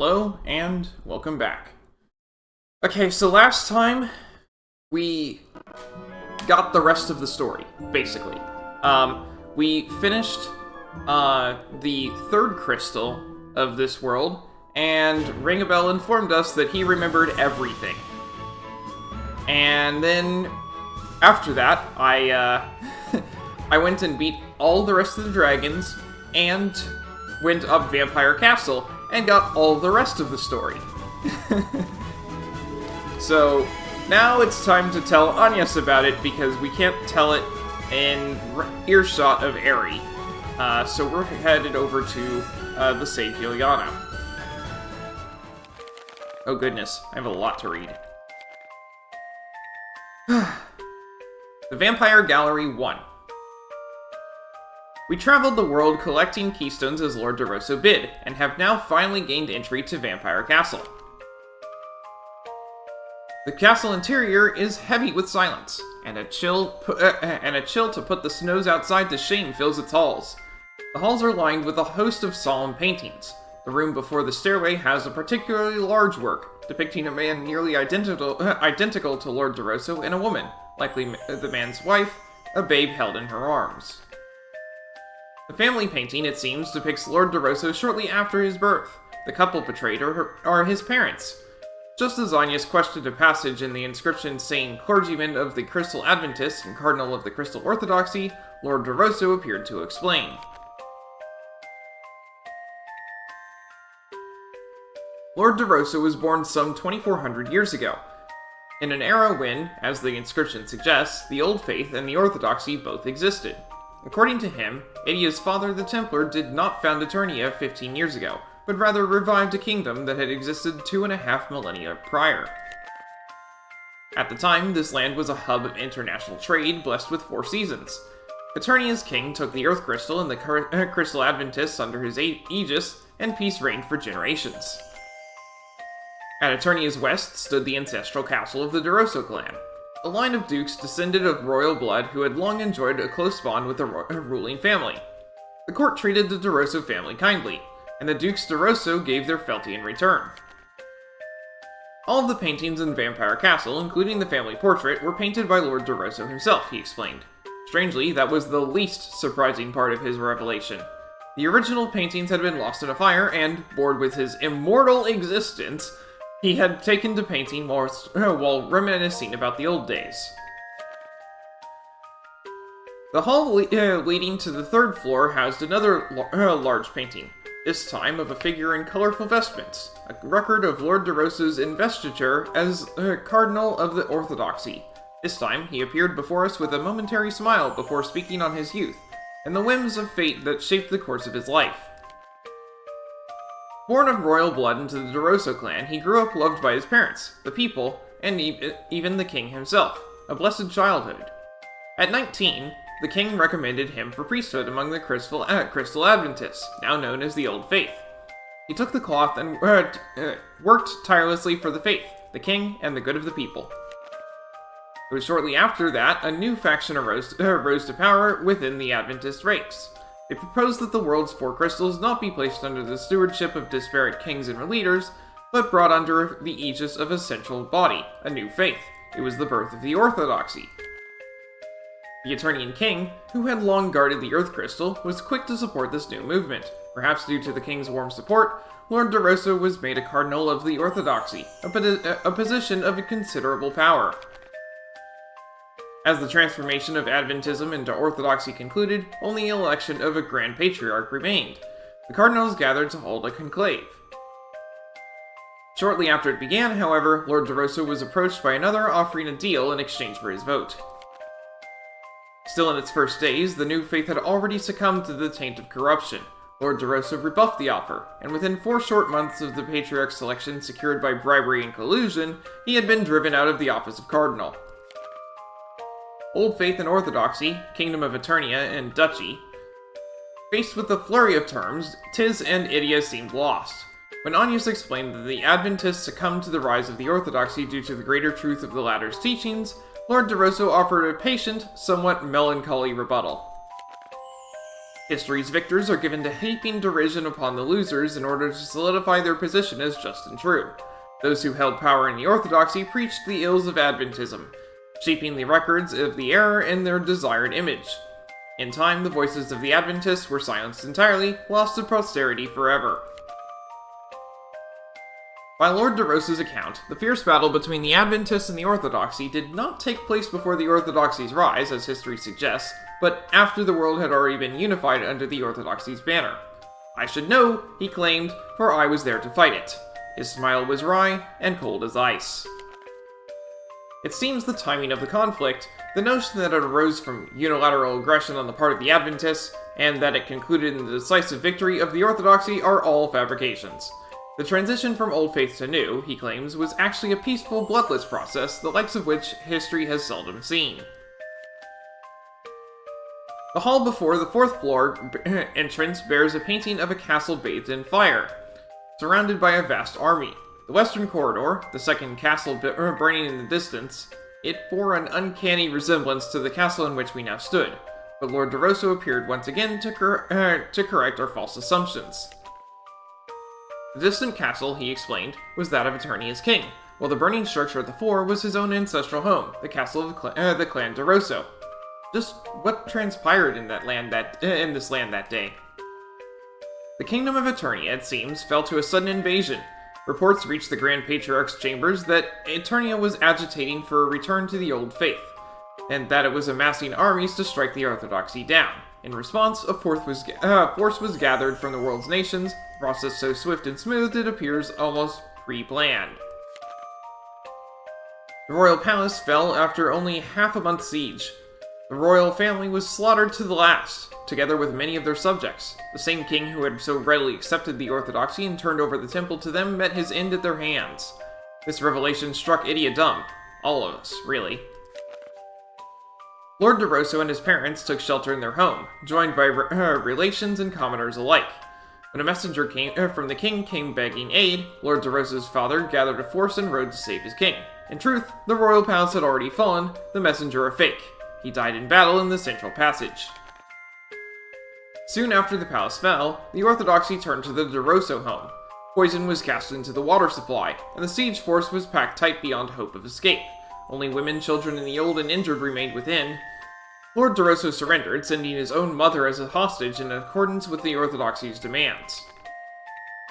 Hello, and welcome back. Okay, so last time, we got the rest of the story, basically. We finished, the third crystal of this world, and Ringabel informed us that he remembered everything. And then, after that, I went and beat all the rest of the dragons, and went up Vampire Castle, and got all the rest of the story. So, now it's time to tell Agnès about it, because we can't tell it in earshot of Airy. So we're headed over to the sage Yulyana. Oh goodness, I have a lot to read. The Vampire Gallery 1. We traveled the world collecting keystones as Lord DeRosso bid, and have now finally gained entry to Vampire Castle. The castle interior is heavy with silence, and a chill to put the snows outside to shame fills its halls. The halls are lined with a host of solemn paintings. The room before the stairway has a particularly large work, depicting a man nearly identical to Lord DeRosso and a woman, likely the man's wife, a babe held in her arms. The family painting, it seems, depicts Lord DeRosso shortly after his birth. The couple portrayed are his parents. Just as Agnès questioned a passage in the inscription saying clergyman of the Crystal Adventists and cardinal of the Crystal Orthodoxy, Lord DeRosso appeared to explain. Lord DeRosso was born some 2,400 years ago, in an era when, as the inscription suggests, the Old Faith and the Orthodoxy both existed. According to him, Idia's father, the Templar, did not found Eternia 15 years ago, but rather revived a kingdom that had existed 2.5 millennia prior. At the time, this land was a hub of international trade blessed with 4 seasons. Eternia's king took the Earth Crystal and the Crystal Adventists under his aegis, and peace reigned for generations. At Eternia's west stood the ancestral castle of the DeRosso clan, a line of dukes descended of royal blood who had long enjoyed a close bond with the ruling family. The court treated the DeRosso family kindly, and the Dukes DeRosso gave their fealty in return. All of the paintings in Vampire Castle, including the family portrait, were painted by Lord DeRosso himself, he explained. Strangely, that was the least surprising part of his revelation. The original paintings had been lost in a fire, and, bored with his immortal existence, he had taken to painting while reminiscing about the old days. The hall leading to the 3rd floor housed another large painting, this time of a figure in colorful vestments, a record of Lord DeRosso's investiture as Cardinal of the Orthodoxy. This time, he appeared before us with a momentary smile before speaking on his youth, and the whims of fate that shaped the course of his life. Born of royal blood into the DeRosso clan, he grew up loved by his parents, the people, and even the king himself, a blessed childhood. At 19, the king recommended him for priesthood among the Crystal Adventists, now known as the Old Faith. He took the cloth and worked tirelessly for the faith, the king, and the good of the people. It was shortly after that a new faction rose to power within the Adventist ranks. They proposed that the world's 4 crystals not be placed under the stewardship of disparate kings and leaders, but brought under the aegis of a central body, a new faith. It was the birth of the Orthodoxy. The Eternian king, who had long guarded the Earth Crystal, was quick to support this new movement. Perhaps due to the king's warm support, Lord DeRosso was made a cardinal of the Orthodoxy, a position of considerable power. As the transformation of Adventism into Orthodoxy concluded, only election of a Grand Patriarch remained. The cardinals gathered to hold a conclave. Shortly after it began, however, Lord DeRosso was approached by another offering a deal in exchange for his vote. Still in its first days, the new faith had already succumbed to the taint of corruption. Lord DeRosso rebuffed the offer, and within 4 short months of the Patriarch's selection secured by bribery and collusion, he had been driven out of the office of cardinal. Old Faith and Orthodoxy, Kingdom of Eternia, and Duchy. Faced with the flurry of terms, Tiz and Agnès seemed lost. When Agnès explained that the Adventists succumbed to the rise of the Orthodoxy due to the greater truth of the latter's teachings, Lord DeRosso offered a patient, somewhat melancholy rebuttal. History's victors are given to heaping derision upon the losers in order to solidify their position as just and true. Those who held power in the orthodoxy preached the ills of Adventism, shaping the records of the error in their desired image. In time, the voices of the Adventists were silenced entirely, lost to posterity forever. By Lord de Rosa's account, the fierce battle between the Adventists and the Orthodoxy did not take place before the Orthodoxy's rise, as history suggests, but after the world had already been unified under the Orthodoxy's banner. "I should know," he claimed, "for I was there to fight it." His smile was wry and cold as ice. It seems the timing of the conflict, the notion that it arose from unilateral aggression on the part of the Adventists, and that it concluded in the decisive victory of the Orthodoxy are all fabrications. The transition from Old Faith to New, he claims, was actually a peaceful, bloodless process, the likes of which history has seldom seen. The hall before the fourth floor entrance bears a painting of a castle bathed in fire, surrounded by a vast army. The western corridor, the second castle burning in the distance, it bore an uncanny resemblance to the castle in which we now stood, but Lord de Rosa appeared once again to correct our false assumptions. The distant castle, he explained, was that of Alternis as king, while the burning structure at the fore was his own ancestral home, the castle of the clan de Rosa. Just what transpired in this land that day? The kingdom of Alternis, it seems, fell to a sudden invasion. Reports reached the Grand Patriarch's chambers that Eternia was agitating for a return to the old faith, and that it was amassing armies to strike the Orthodoxy down. In response, a force was gathered from the world's nations, a process so swift and smooth it appears almost pre-planned. The royal palace fell after only half a month's siege. The royal family was slaughtered to the last, together with many of their subjects. The same king who had so readily accepted the Orthodoxy and turned over the temple to them met his end at their hands. This revelation struck Idia dumb. All of us, really. Lord de Rosa and his parents took shelter in their home, joined by relations and commoners alike. When a messenger from the king came begging aid, Lord de Rosa's father gathered a force and rode to save his king. In truth, the royal palace had already fallen, the messenger a fake. He died in battle in the central passage. Soon after the palace fell, the Orthodoxy turned to the de Rosa home. Poison was cast into the water supply, and the siege force was packed tight beyond hope of escape. Only women, children, and the old and injured remained within. Lord de Rosa surrendered, sending his own mother as a hostage in accordance with the Orthodoxy's demands.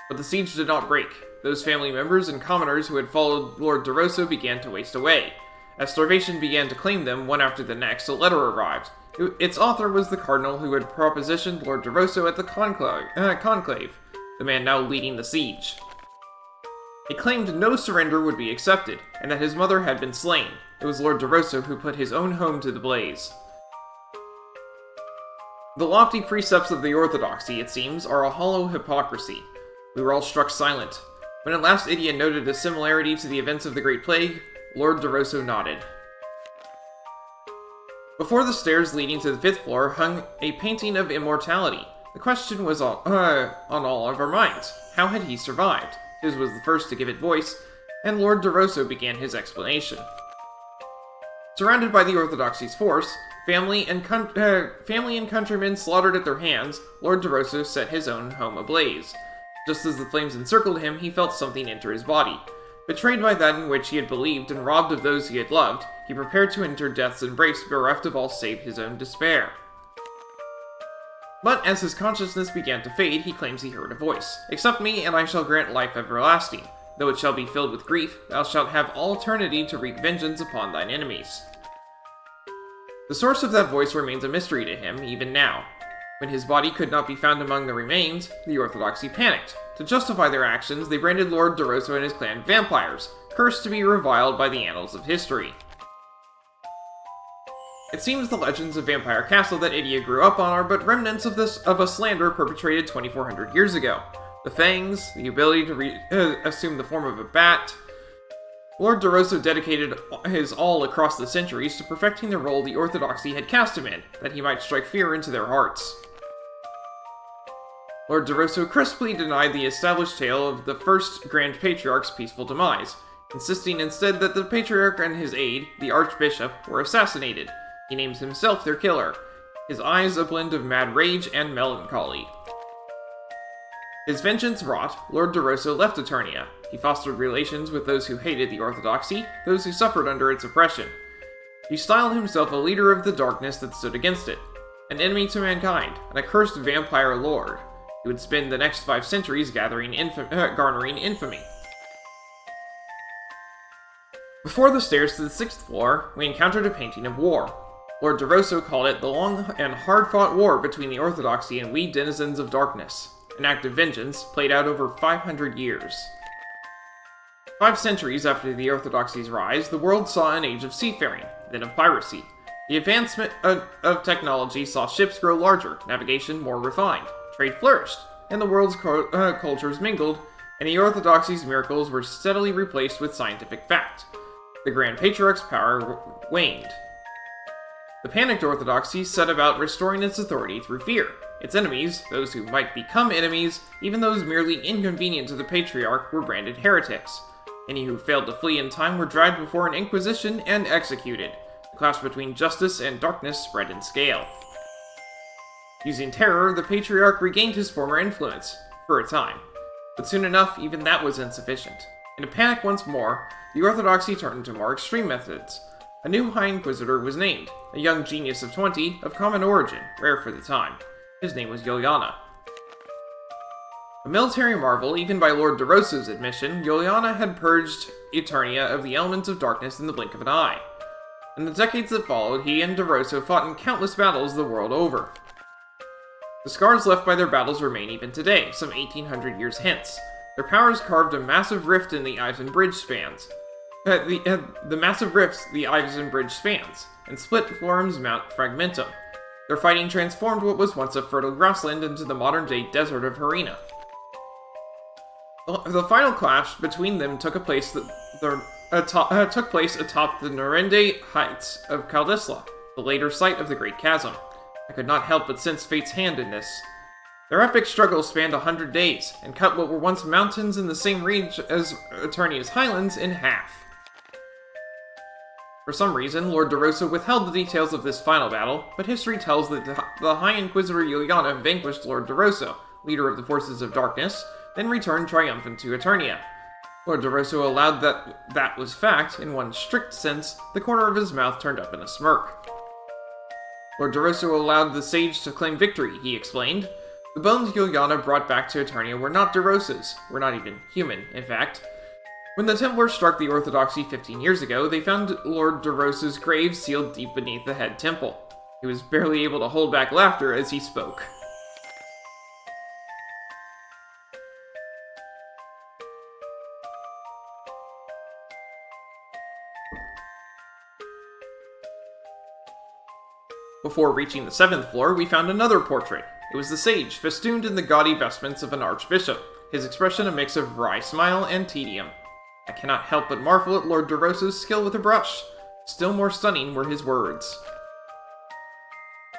But the siege did not break. Those family members and commoners who had followed Lord de Rosa began to waste away. As starvation began to claim them one after the next, a letter arrived. Its author was the cardinal who had propositioned Lord de Rosa at the conclave, the man now leading the siege. He claimed no surrender would be accepted, and that his mother had been slain. It was Lord de Rosa who put his own home to the blaze. The lofty precepts of the Orthodoxy, it seems, are a hollow hypocrisy. We were all struck silent. When at last Idia noted a similarity to the events of the Great Plague, Lord de Rosa nodded. Before the stairs leading to the fifth floor hung a painting of immortality. The question was on all of our minds. How had he survived? His was the first to give it voice, and Lord de Rosa began his explanation. Surrounded by the Orthodoxy's force, family and countrymen slaughtered at their hands, Lord de Rosa set his own home ablaze. Just as the flames encircled him, he felt something enter his body. Betrayed by that in which he had believed and robbed of those he had loved, he prepared to enter death's embrace, bereft of all save his own despair. But as his consciousness began to fade, he claims he heard a voice. "Accept me, and I shall grant life everlasting. Though it shall be filled with grief, thou shalt have all eternity to wreak vengeance upon thine enemies." The source of that voice remains a mystery to him, even now. When his body could not be found among the remains, the Orthodoxy panicked. To justify their actions, they branded Lord de Rosa and his clan vampires, cursed to be reviled by the annals of history. It seems the legends of Vampire Castle that Idia grew up on are but remnants of a slander perpetrated 2,400 years ago. The fangs, the ability to assume the form of a bat. Lord de Rosa dedicated his all across the centuries to perfecting the role the Orthodoxy had cast him in, that he might strike fear into their hearts. Lord de Rosa crisply denied the established tale of the first Grand Patriarch's peaceful demise, insisting instead that the Patriarch and his aide, the Archbishop, were assassinated. He names himself their killer. his eyes a blend of mad rage and melancholy. His vengeance wrought, Lord DeRosso left Eternia. He fostered relations with those who hated the Orthodoxy, those who suffered under its oppression. He styled himself a leader of the darkness that stood against it, an enemy to mankind, an accursed vampire lord. He would spend the next 5 centuries garnering infamy. Before the stairs to the 6th floor, we encountered a painting of war. Lord DeRosso called it the long and hard-fought war between the Orthodoxy and we denizens of darkness, an act of vengeance played out over 500 years. 5 centuries after the Orthodoxy's rise, the world saw an age of seafaring, then of piracy. The advancement of technology saw ships grow larger, navigation more refined, trade flourished, and the world's cultures mingled, and the Orthodoxy's miracles were steadily replaced with scientific fact. The Grand Patriarch's power waned. The panicked Orthodoxy set about restoring its authority through fear. Its enemies, those who might become enemies, even those merely inconvenient to the Patriarch, were branded heretics. Any who failed to flee in time were dragged before an inquisition and executed. The clash between justice and darkness spread in scale. Using terror, the Patriarch regained his former influence, for a time. But soon enough, even that was insufficient. In a panic once more, the Orthodoxy turned to more extreme methods. A new High Inquisitor was named, a young genius of 20, of common origin, rare for the time. His name was Yulyana. A military marvel, even by Lord DeRosso's admission, Yulyana had purged Eternia of the elements of darkness in the blink of an eye. In the decades that followed, he and DeRosso fought in countless battles the world over. The scars left by their battles remain even today, some 1800 years hence. Their powers carved a massive rift in the Ives and Bridge spans. The massive rifts the Ives and Bridge spans, and split Florum's Mount Fragmentum. Their fighting transformed what was once a fertile grassland into the modern-day desert of Harina. The final clash between them took place atop the Norende heights of Caldesla, the later site of the Great Chasm. I could not help but sense fate's hand in this. Their epic struggle spanned 100 days, and cut what were once mountains in the same range as Eternia's highlands in half. For some reason, Lord DeRosso withheld the details of this final battle, but history tells that the High Inquisitor Yulyana vanquished Lord DeRosso, leader of the forces of darkness, then returned triumphant to Eternia. Lord DeRosso allowed that was fact. In one strict sense, the corner of his mouth turned up in a smirk. Lord DeRosso allowed the sage to claim victory, he explained. The bones Yulyana brought back to Eternia were not DeRosso's, were not even human, in fact. When the Templars struck the Orthodoxy 15 years ago, they found Lord DeRosso's grave sealed deep beneath the head temple. He was barely able to hold back laughter as he spoke. Before reaching the 7th floor, we found another portrait. It was the sage, festooned in the gaudy vestments of an archbishop, his expression a mix of wry smile and tedium. I cannot help but marvel at Lord DeRosso's skill with a brush. Still more stunning were his words.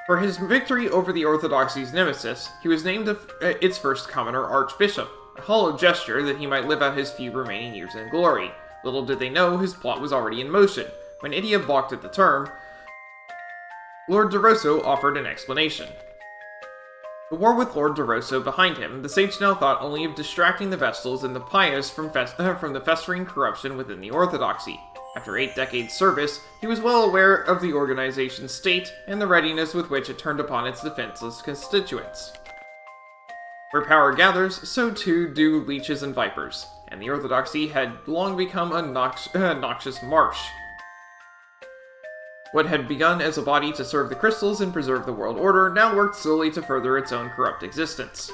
For his victory over the Orthodoxy's nemesis, he was named its first commoner archbishop, a hollow gesture that he might live out his few remaining years in glory. Little did they know his plot was already in motion. When Idia balked at the term, Lord DeRosso offered an explanation. The war with Lord DeRosso behind him, the sage now thought only of distracting the Vestals and the pious from the festering corruption within the Orthodoxy. After 8 decades' service, he was well aware of the organization's state and the readiness with which it turned upon its defenseless constituents. Where power gathers, so too do leeches and vipers, and the Orthodoxy had long become a noxious marsh. What had begun as a body to serve the crystals and preserve the world order now worked slowly to further its own corrupt existence.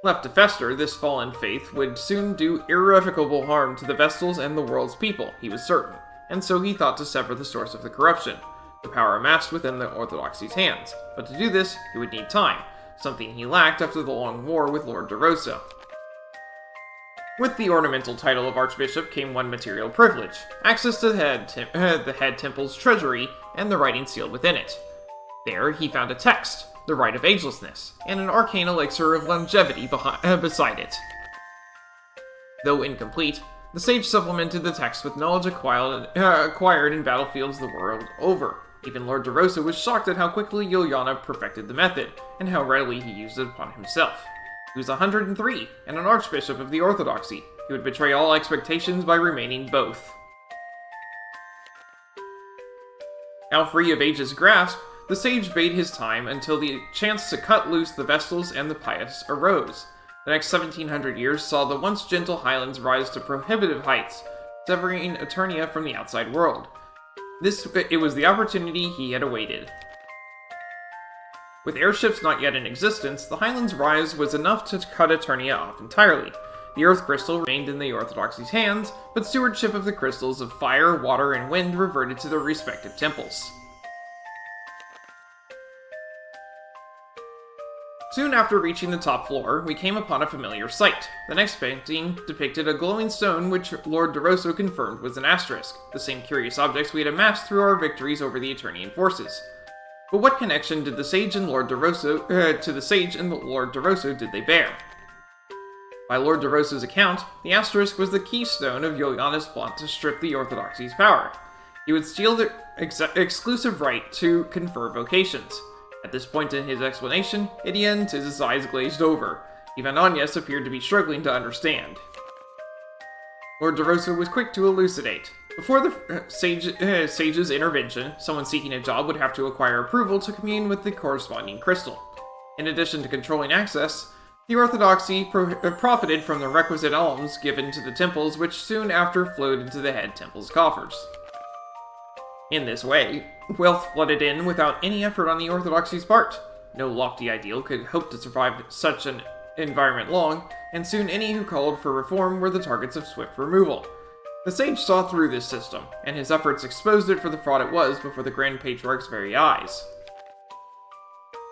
Left to fester, this fallen faith would soon do irrevocable harm to the Vestals and the world's people, he was certain, and so he thought to sever the source of the corruption, the power amassed within the Orthodoxy's hands. But to do this, he would need time, something he lacked after the long war with Lord DeRosso. With the ornamental title of Archbishop came one material privilege, access to the head temple's treasury and the writing sealed within it. There he found a text, the Rite of Agelessness, and an arcane elixir of longevity beside it. Though incomplete, the sage supplemented the text with knowledge acquired in battlefields the world over. Even Lord DeRosa was shocked at how quickly Yulyana perfected the method, and how readily he used it upon himself. He was 103, and an archbishop of the Orthodoxy. He would betray all expectations by remaining both. Now free of age's grasp, the sage bade his time until the chance to cut loose the Vestals and the pious arose. The next 1700 years saw the once gentle highlands rise to prohibitive heights, severing Alternia from the outside world. It was the opportunity he had awaited. With airships not yet in existence, the highlands' rise was enough to cut Alternia off entirely. The Earth Crystal remained in the Orthodoxy's hands, but stewardship of the crystals of fire, water, and wind reverted to their respective temples. Soon after reaching the top floor, we came upon a familiar sight. The next painting depicted a glowing stone which Lord DeRosa confirmed was an asterisk, the same curious objects we had amassed through our victories over the Eternian forces. But what connection did the sage and Lord DeRosa, to the sage and the Lord DeRosa did they bear? By Lord DeRosa's account, the asterisk was the keystone of Yulyana's plot to strip the Orthodoxy's power. He would steal their exclusive right to confer vocations. At this point in his explanation, Airy and Tiz's eyes glazed over. Even Agnès appeared to be struggling to understand. Lord DeRosa was quick to elucidate. Before the sage's intervention, someone seeking a job would have to acquire approval to commune with the corresponding crystal. In addition to controlling access, the Orthodoxy profited from the requisite alms given to the temples, which soon after flowed into the head temple's coffers. In this way, wealth flooded in without any effort on the Orthodoxy's part. No lofty ideal could hope to survive such an environment long, and soon any who called for reform were the targets of swift removal. The sage saw through this system, and his efforts exposed it for the fraud it was before the Grand Patriarch's very eyes.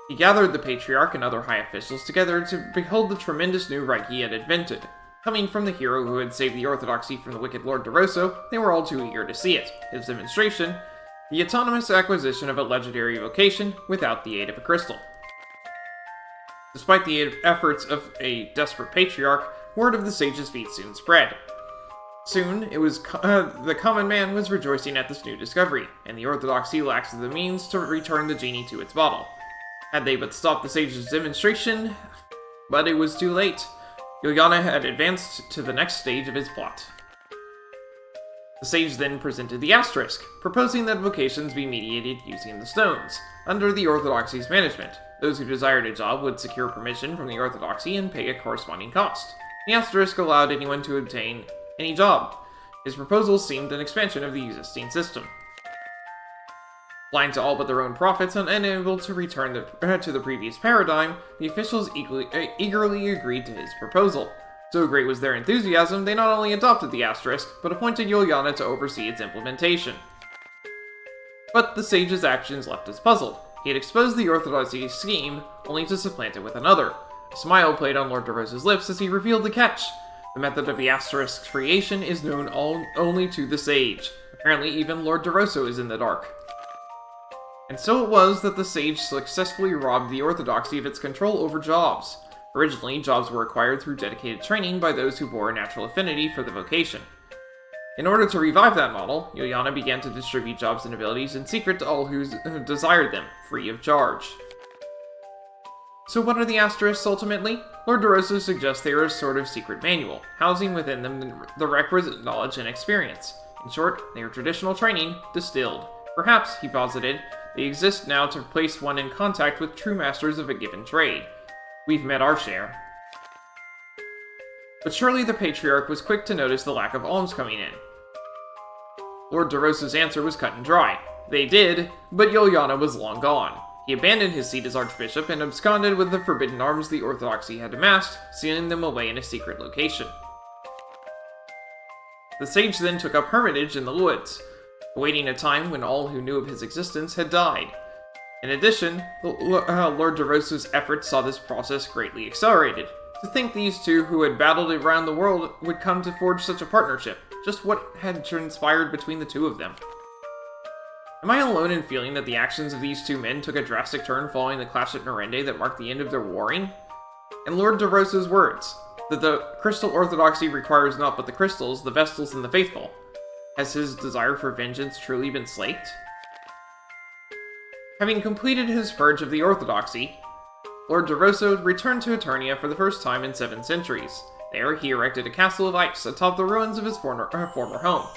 He gathered the Patriarch and other high officials together to behold the tremendous new rite he had invented. Coming from the hero who had saved the Orthodoxy from the wicked Lord DeRosa, they were all too eager to see it. His demonstration, the autonomous acquisition of a legendary vocation without the aid of a crystal. Despite the efforts of a desperate patriarch, word of the sage's feat soon spread. Soon, it was the common man was rejoicing at this new discovery, and the Orthodoxy lacked the means to return the genie to its bottle. Had they but stopped the sage's demonstration, but it was too late. Yulyana had advanced to the next stage of his plot. The sage then presented the asterisk, proposing that vocations be mediated using the stones. Under the Orthodoxy's management, those who desired a job would secure permission from the Orthodoxy and pay a corresponding cost. The asterisk allowed anyone to obtain any job. His proposal seemed an expansion of the existing system. Blind to all but their own profits and unable to return to the previous paradigm, the officials eagerly agreed to his proposal. So great was their enthusiasm, they not only adopted the asterisk, but appointed Yulyana to oversee its implementation. But the sage's actions left us puzzled. He had exposed the Orthodoxy scheme, only to supplant it with another. A smile played on Lord DeRosa's lips as he revealed the catch. The method of the asterisk's creation is known only to the sage. Apparently even Lord DeRosa is in the dark. And so it was that the sage successfully robbed the Orthodoxy of its control over jobs. Originally, jobs were acquired through dedicated training by those who bore a natural affinity for the vocation. In order to revive that model, Yulyana began to distribute jobs and abilities in secret to all who desired them, free of charge. So what are the asterisks ultimately? Lord DeRosa suggests they are a sort of secret manual, housing within them the requisite knowledge and experience. In short, they are traditional training, distilled. Perhaps, he posited, they exist now to place one in contact with true masters of a given trade. We've met our share. But surely the Patriarch was quick to notice the lack of alms coming in. Lord DeRosa's answer was cut and dry. They did, but Yulyana was long gone. He abandoned his seat as Archbishop and absconded with the forbidden arms the Orthodoxy had amassed, sealing them away in a secret location. The sage then took up hermitage in the woods, awaiting a time when all who knew of his existence had died. In addition, Lord DeRosa's efforts saw this process greatly accelerated. To think these two who had battled around the world would come to forge such a partnership. Just what had transpired between the two of them? Am I alone in feeling that the actions of these two men took a drastic turn following the clash at Norende that marked the end of their warring? And Lord DeRosa's words, that the Crystal Orthodoxy requires not but the crystals, the Vestals, and the faithful. Has his desire for vengeance truly been slaked? Having completed his purge of the orthodoxy, Lord DeRosso returned to Eternia for the first time in 7 centuries. There, he erected a castle of ice atop the ruins of his former home,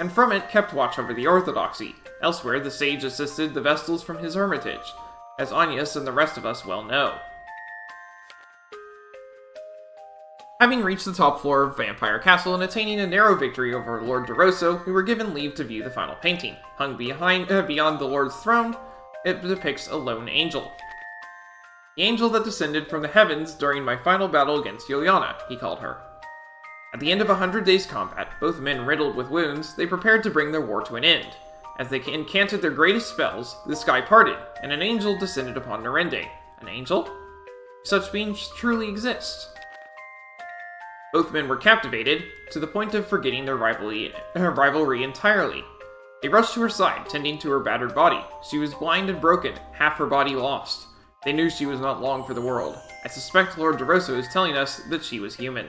and from it kept watch over the orthodoxy. Elsewhere, the sage assisted the Vestals from his hermitage, as Agnès and the rest of us well know. Having reached the top floor of Vampire Castle and attaining a narrow victory over Lord DeRosso, we were given leave to view the final painting. Hung beyond the Lord's throne, it depicts a lone angel. The angel that descended from the heavens during my final battle against Yulyana, he called her. At the end of 100 days' combat, both men riddled with wounds, they prepared to bring their war to an end. As they incanted their greatest spells, the sky parted, and an angel descended upon Nerende. An angel? Such beings truly exist. Both men were captivated, to the point of forgetting their rivalry entirely. They rushed to her side, tending to her battered body. She was blind and broken, half her body lost. They knew she was not long for the world. I suspect Lord DeRosso is telling us that she was human.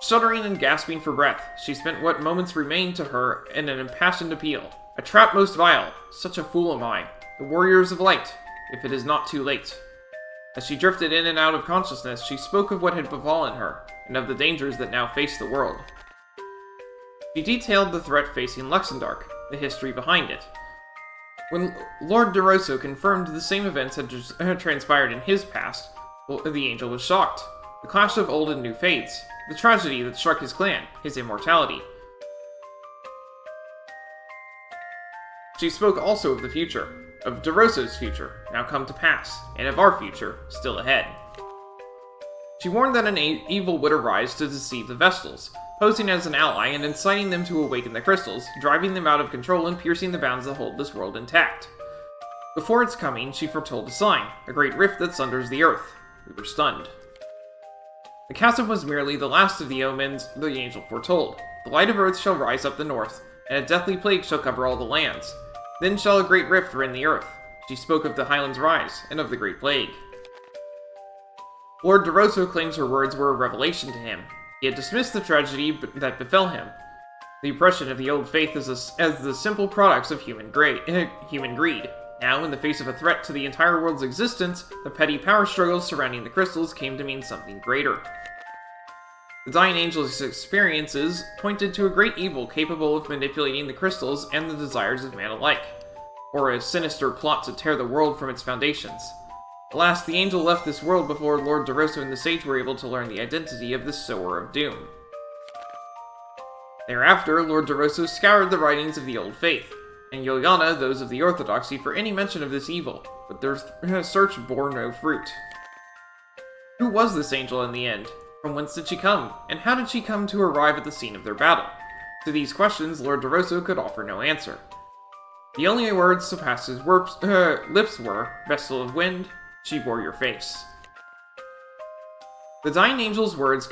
Shuddering and gasping for breath, she spent what moments remained to her in an impassioned appeal. A trap most vile. Such a fool am I. The warriors of light, if it is not too late. As she drifted in and out of consciousness, she spoke of what had befallen her, and of the dangers that now faced the world. She detailed the threat facing Luxembourg, the history behind it. When Lord DeRosso confirmed the same events had transpired in his past, the angel was shocked. The clash of old and new faiths, the tragedy that struck his clan, his immortality. She spoke also of the future, of DeRosso's future, now come to pass, and of our future, still ahead. She warned that an evil would arise to deceive the Vestals, posing as an ally and inciting them to awaken the crystals, driving them out of control and piercing the bounds that hold this world intact. Before its coming, she foretold a sign, a great rift that sunders the earth. We were stunned. The chasm was merely the last of the omens the angel foretold. The light of earth shall rise up the north, and a deathly plague shall cover all the lands. Then shall a great rift rend the earth. She spoke of the Highland's rise, and of the great plague. Lord DeRosso claims her words were a revelation to him. He had dismissed the tragedy that befell him, the oppression of the old faith as the simple products of human greed. Now, in the face of a threat to the entire world's existence, the petty power struggles surrounding the crystals came to mean something greater. The dying angel's experiences pointed to a great evil capable of manipulating the crystals and the desires of man alike, or a sinister plot to tear the world from its foundations. Alas, the angel left this world before Lord DeRosso and the sage were able to learn the identity of the sower of doom. Thereafter, Lord DeRosso scoured the writings of the old faith, and Yulyana those of the orthodoxy for any mention of this evil, but their search bore no fruit. Who was this angel in the end? From whence did she come? And how did she come to arrive at the scene of their battle? To these questions, Lord DeRosso could offer no answer. The only words to pass his lips were, Vestal of Wind, she bore your face. The dying angel's words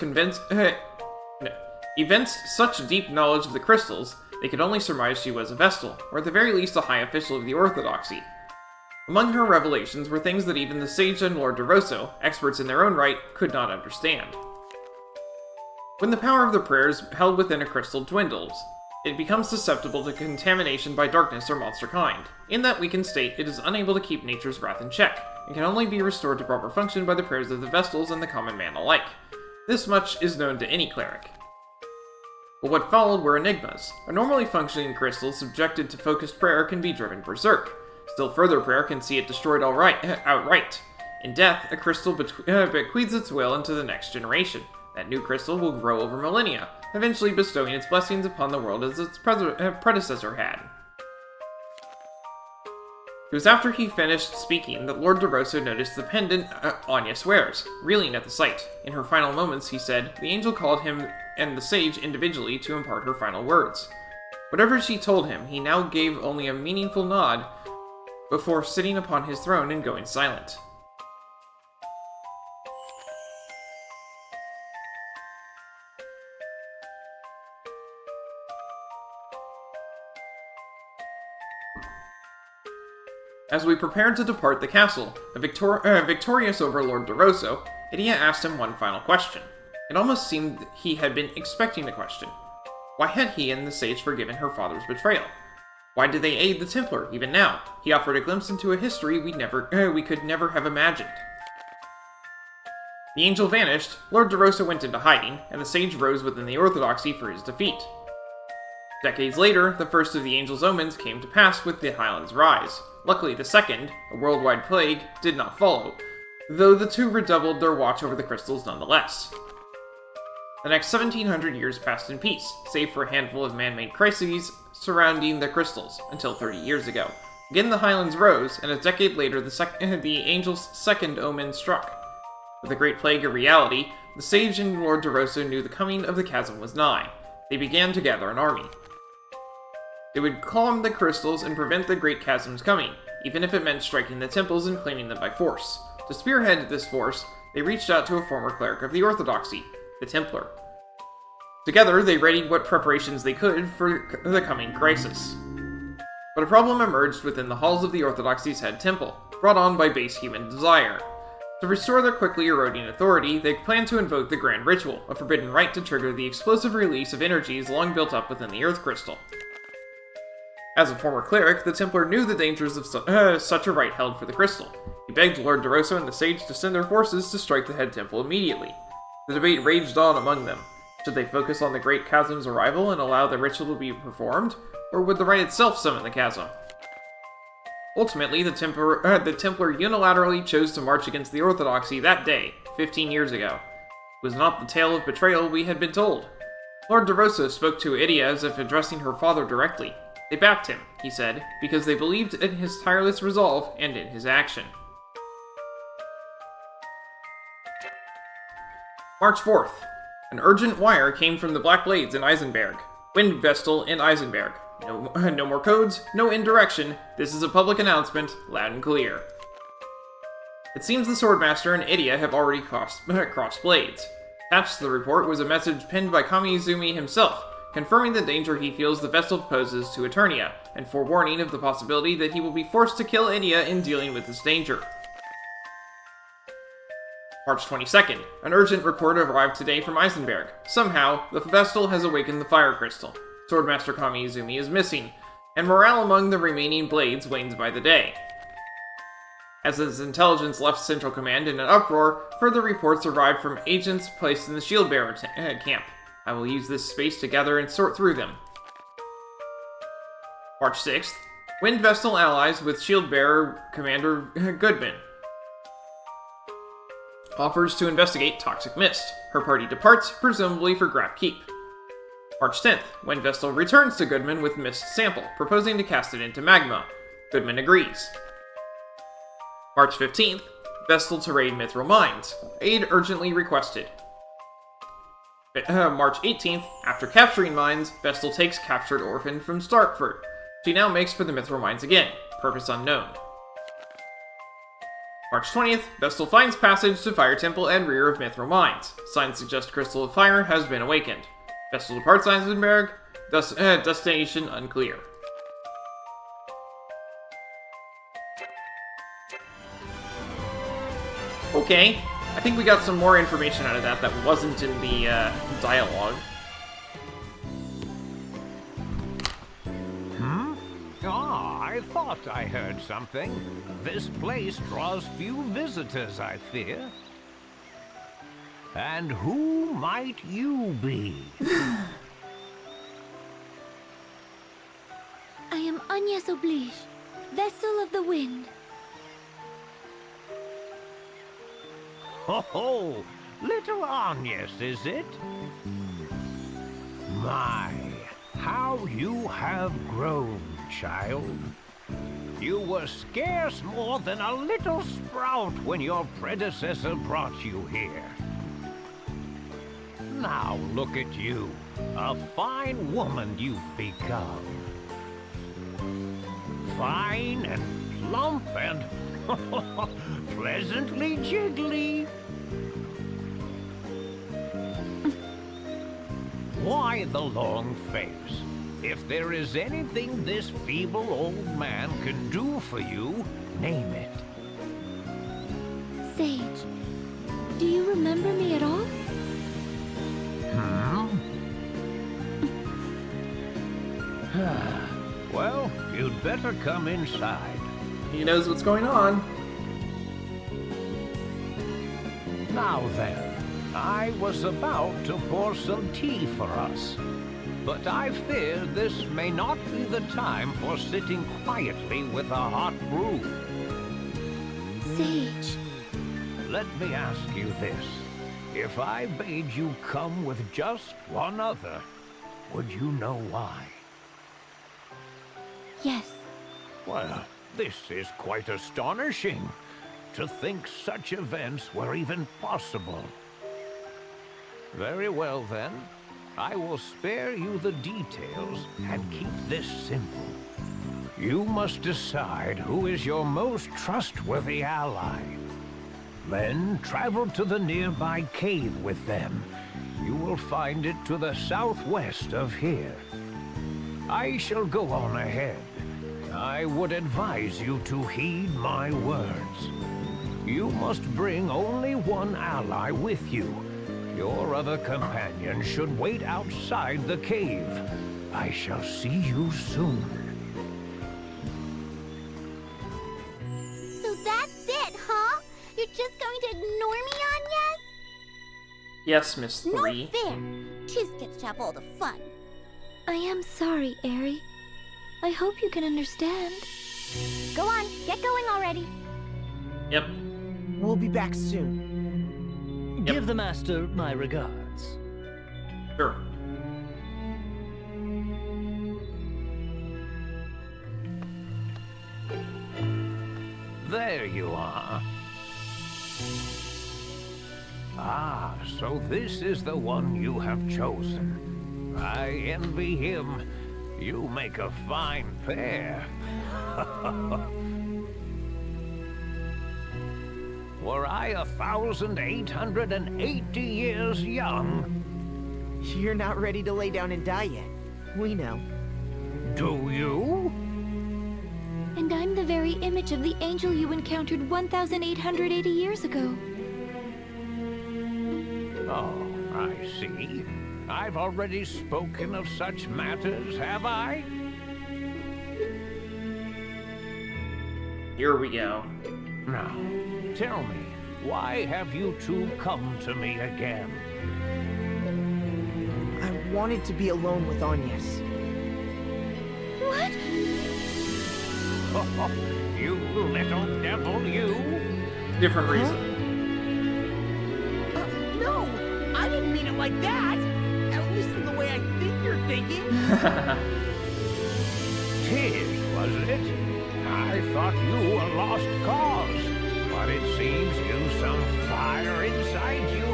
evinced such deep knowledge of the crystals, they could only surmise she was a Vestal, or at the very least a high official of the orthodoxy. Among her revelations were things that even the sage and Lord DeRosso, experts in their own right, could not understand. When the power of the prayers held within a crystal dwindles, it becomes susceptible to contamination by darkness or monster kind. In that weakened state, it is unable to keep nature's wrath in check, and can only be restored to proper function by the prayers of the Vestals and the common man alike. This much is known to any cleric. But what followed were enigmas. A normally functioning crystal subjected to focused prayer can be driven berserk. Still further prayer can see it destroyed outright. In death, a crystal bequeaths its will into the next generation. That new crystal will grow over millennia, eventually bestowing its blessings upon the world as its predecessor had. It was after he finished speaking that Lord DeRosso noticed the pendant Agnès wears, reeling at the sight. In her final moments, he said, the angel called him and the sage individually to impart her final words. Whatever she told him, he now gave only a meaningful nod before sitting upon his throne and going silent. As we prepared to depart the castle, victorious over Lord DeRosso, Idia asked him one final question. It almost seemed he had been expecting the question. Why had he and the sage forgiven her father's betrayal? Why did they aid the Templar, even now? He offered a glimpse into a history we could never have imagined. The angel vanished, Lord DeRosa went into hiding, and the sage rose within the Orthodoxy for his defeat. Decades later, the first of the angel's omens came to pass with the Highlands' rise. Luckily, the second, a worldwide plague, did not follow, though the two redoubled their watch over the crystals nonetheless. The next 1700 years passed in peace, save for a handful of man-made crises surrounding the crystals, until 30 years ago. Again the Highlands rose, and a decade later the angel's second omen struck. With the Great Plague a reality, the sage and Lord DeRosa knew the coming of the chasm was nigh. They began to gather an army. They would calm the crystals and prevent the Great Chasm's coming, even if it meant striking the temples and claiming them by force. To spearhead this force, they reached out to a former cleric of the Orthodoxy, the Templar. Together, they readied what preparations they could for the coming crisis. But a problem emerged within the halls of the Orthodoxy's head temple, brought on by base human desire. To restore their quickly eroding authority, they planned to invoke the Grand Ritual, a forbidden rite to trigger the explosive release of energies long built up within the Earth Crystal. As a former cleric, the Templar knew the dangers of such a rite held for the crystal. He begged Lord DeRosa and the sage to send their forces to strike the head temple immediately. The debate raged on among them. Should they focus on the Great Chasm's arrival and allow the ritual to be performed, or would the rite itself summon the chasm? Ultimately, the Templar unilaterally chose to march against the Orthodoxy that day, 15 years ago. It was not the tale of betrayal we had been told. Lord DeRosa spoke to Airy as if addressing her father directly. They backed him, he said, because they believed in his tireless resolve and in his action. March 4th. An urgent wire came from the Black Blades in Eisenberg. Wind Vestal in Eisenberg. No more codes, no indirection. This is a public announcement, loud and clear. It seems the Swordmaster and Airy have already crossed blades. Attached to the report was a message penned by Kami-Izumi himself, confirming the danger he feels the Vestal poses to Eternia, and forewarning of the possibility that he will be forced to kill Airy in dealing with this danger. March 22nd. An urgent report arrived today from Eisenberg. Somehow, the Vestal has awakened the Fire Crystal. Swordmaster Kami-Izumi is missing, and morale among the remaining blades wanes by the day. As his intelligence left Central Command in an uproar, further reports arrived from agents placed in the Shieldbearer camp. I will use this space to gather and sort through them. March 6th. Wind Vestal allies with Shieldbearer Commander Goodman. Offers to investigate Toxic Mist. Her party departs, presumably for Grap Keep. March 10th. Wind Vestal returns to Goodman with Mist sample, proposing to cast it into magma. Goodman agrees. March 15th. Vestal to raid Mithril Mines. Aid urgently requested. March 18th, after capturing mines, Vestal takes captured Orphan from Starkford. She now makes for the Mithril Mines again, purpose unknown. March 20th, Vestal finds passage to Fire Temple and rear of Mithril Mines. Signs suggest Crystal of Fire has been awakened. Vestal departs Eisenberg, destination unclear. Okay. I think we got some more information out of that wasn't in the dialogue. I thought I heard something. This place draws few visitors, I fear. And who might you be? I am Agnès Oblige, Vessel of the Wind. Oh, little Agnès, is it? My, how you have grown, child. You were scarce more than a little sprout when your predecessor brought you here. Now look at you, a fine woman you've become. Fine and plump and pleasantly jiggly. Why the long face? If there is anything this feeble old man can do for you, name it. Sage, do you remember me at all? Well, You'd better come inside. He knows what's going on. Now then, I was about to pour some tea for us, but I fear this may not be the time for sitting quietly with a hot brew. Sage. Let me ask you this. If I bade you come with just one other, would you know why? Yes. Well, this is quite astonishing. To think such events were even possible. Very well then. I will spare you the details and keep this simple. You must decide who is your most trustworthy ally. Then travel to the nearby cave with them. You will find it to the southwest of here. I shall go on ahead. I would advise you to heed my words. You must bring only one ally with you. Your other companion should wait outside the cave. I shall see you soon. So that's it, huh? You're just going to ignore me, Agnès? Yes, Miss No Three. fair. Tiz gets to have all the fun. I am sorry, Airy. I hope you can understand. Go on, get going already. Yep. We'll be back soon. Yep. Give the master my regards. Sure. There you are. Ah, so this is the one you have chosen. I envy him. You make a fine pair. Were I 1,880 years young? You're not ready to lay down and die yet. We know. Do you? And I'm the very image of the angel you encountered 1,880 years ago. Oh, I see. I've already spoken of such matters, have I? Here we go. Now, tell me, why have you two come to me again? I wanted to be alone with Agnès. What? You little devil, you! Different reason. No! I didn't mean it like that! At least in the way I think you're thinking. Tiz, was it? I thought you a lost cause, but it seems you've some fire inside you.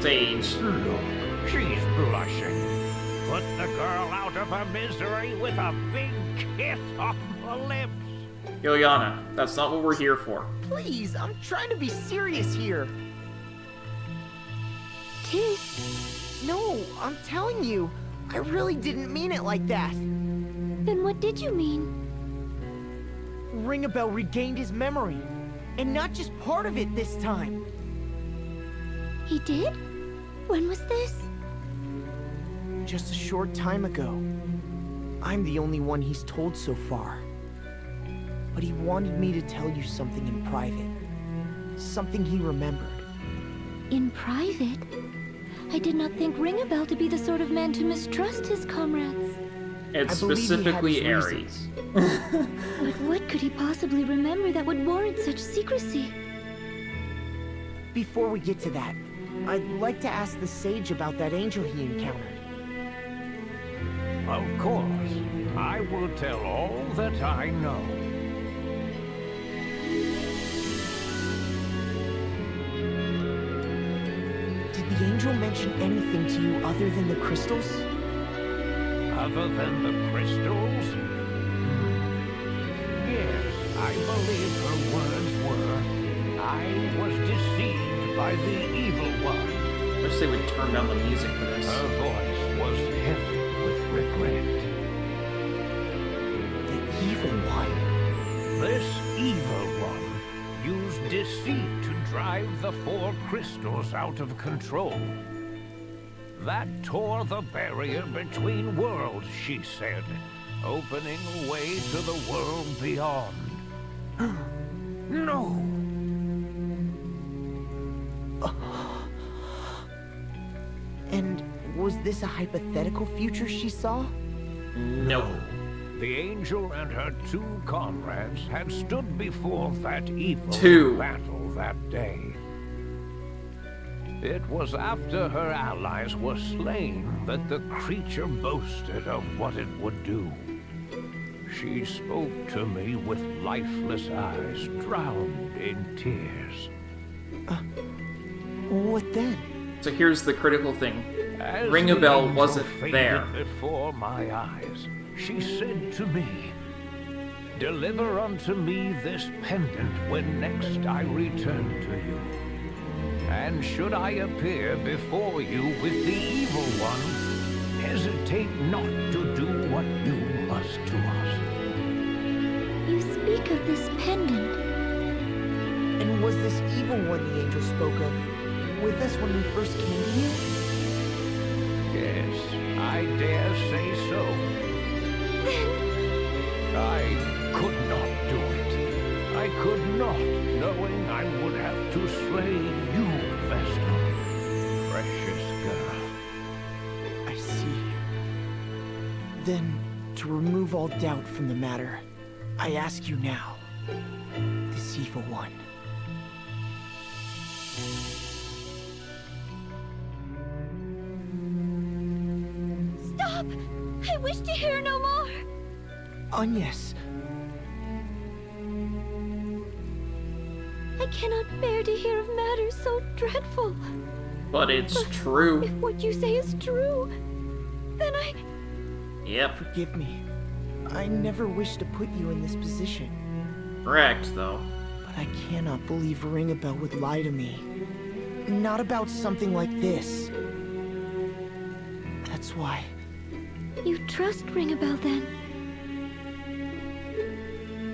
Sage. Look, she's blushing. Put the girl out of her misery with a big kiss on the lips. Yulyana, that's not what we're here for. Please, I'm trying to be serious here. Tiz? No, I'm telling you, I really didn't mean it like that. Then what did you mean? Ringabel regained his memory, and not just part of it this time. He did? When was this? Just a short time ago. I'm the only one he's told so far. But he wanted me to tell you something in private. Something he remembered. In private? I did not think Ringabel to be the sort of man to mistrust his comrades. It's I believe he had specifically his Airy. reasons. But what could he possibly remember that would warrant such secrecy? Before we get to that, I'd like to ask the sage about that angel he encountered. Of course, I will tell all that I know. Did the angel mention anything to you other than the crystals? Other than the crystals? Yes, I believe her words were, I was deceived by the evil one. I wish they would turn down the music for this. Her voice was heavy with regret. The evil one? This evil one used deceit to drive the 4 crystals out of control. That tore the barrier between worlds, she said, opening a way to the world beyond. No! And was this a hypothetical future she saw? Nope. The angel and her 2 comrades had stood before that evil 2. battle that day. It was after her allies were slain that the creature boasted of what it would do. She spoke to me with lifeless eyes, drowned in tears. What then? So here's the critical thing. As Ringabel the angel wasn't faded there. before my eyes, she said to me, "Deliver unto me this pendant when next I return to you. And should I appear before you with the evil one, hesitate not to do what you must to us." You speak of this pendant. And was this evil one the angel spoke of with us when we first came to you? Yes, I dare say so. I could not do it. I could not, knowing I would have to slay you, Vesta. Precious girl. I see. Then, to remove all doubt from the matter, I ask you now, this evil one. Stop! I wish to hear no more! Agnès, I cannot bear to hear of matters so dreadful. But it's true. If what you say is true, then I... Yep. forgive me. I never wished to put you in this position. Correct, though. But I cannot believe Ringabel would lie to me. Not about something like this. That's why. You trust Ringabel then?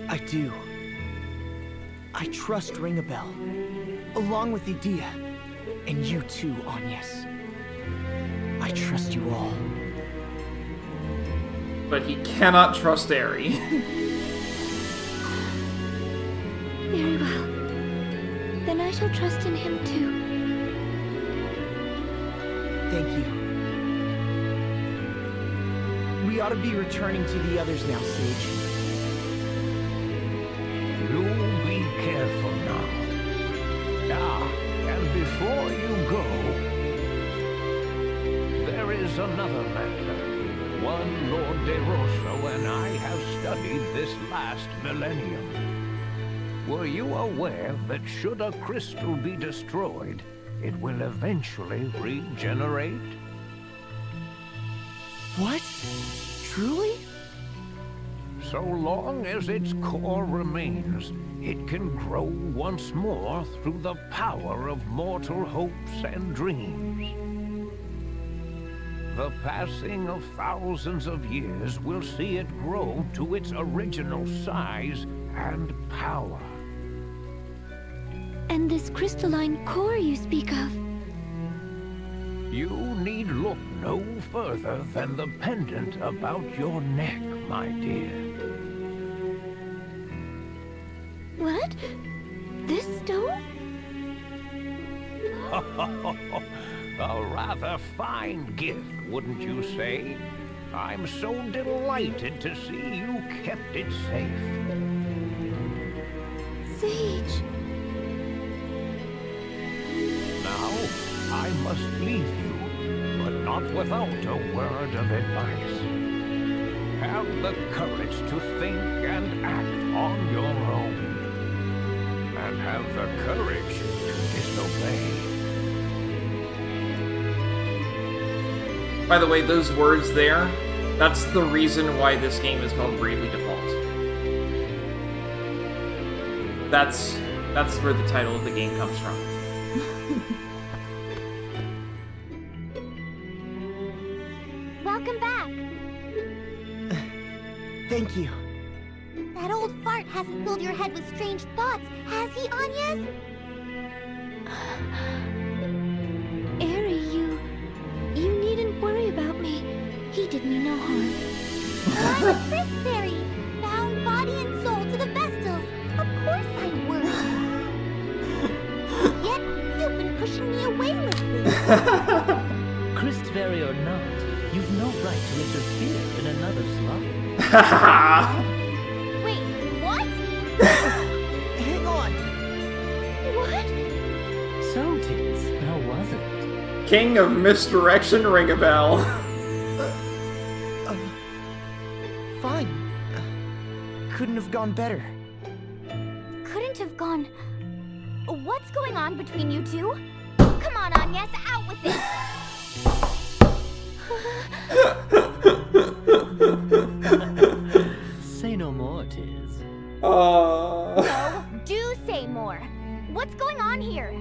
I do. I trust Ringabel, along with Idea, and you too, Agnès. I trust you all. But he cannot trust Airy. Very well. Then I shall trust in him too. Thank you. We ought to be returning to the others now, Sage. You be careful now. Ah, and before you go, there is another matter. One Lord De Rosso and I have studied this last millennium. Were you aware that should a crystal be destroyed, it will eventually regenerate? What? Truly? So long as its core remains, it can grow once more through the power of mortal hopes and dreams. The passing of thousands of years will see it grow to its original size and power. And this crystalline core you speak of? You need look no further than the pendant about your neck, my dear. What? This stone? A rather fine gift, wouldn't you say? I'm so delighted to see you kept it safe. Sage. Now, I must leave you, but not without a word of advice. Have the courage to think and act on your own. And have the courage to disobey. By the way, those words there, that's the reason why this game is called Bravely Default. That's where the title of the game comes from. Welcome back. Thank you. That old fart hasn't filled your head with strange thoughts, has he, Agnès? Airy, you Christberry or not, you've no right to interfere in another's life. Wait, what? Hang on. What? So, Tiz, how was it? King of Misdirection Ringabel. Fine. Couldn't have gone better. Couldn't have gone... What's going on between you two? Come on, Agnès, out with it! Say no more, Tiz. No, do say more. What's going on here?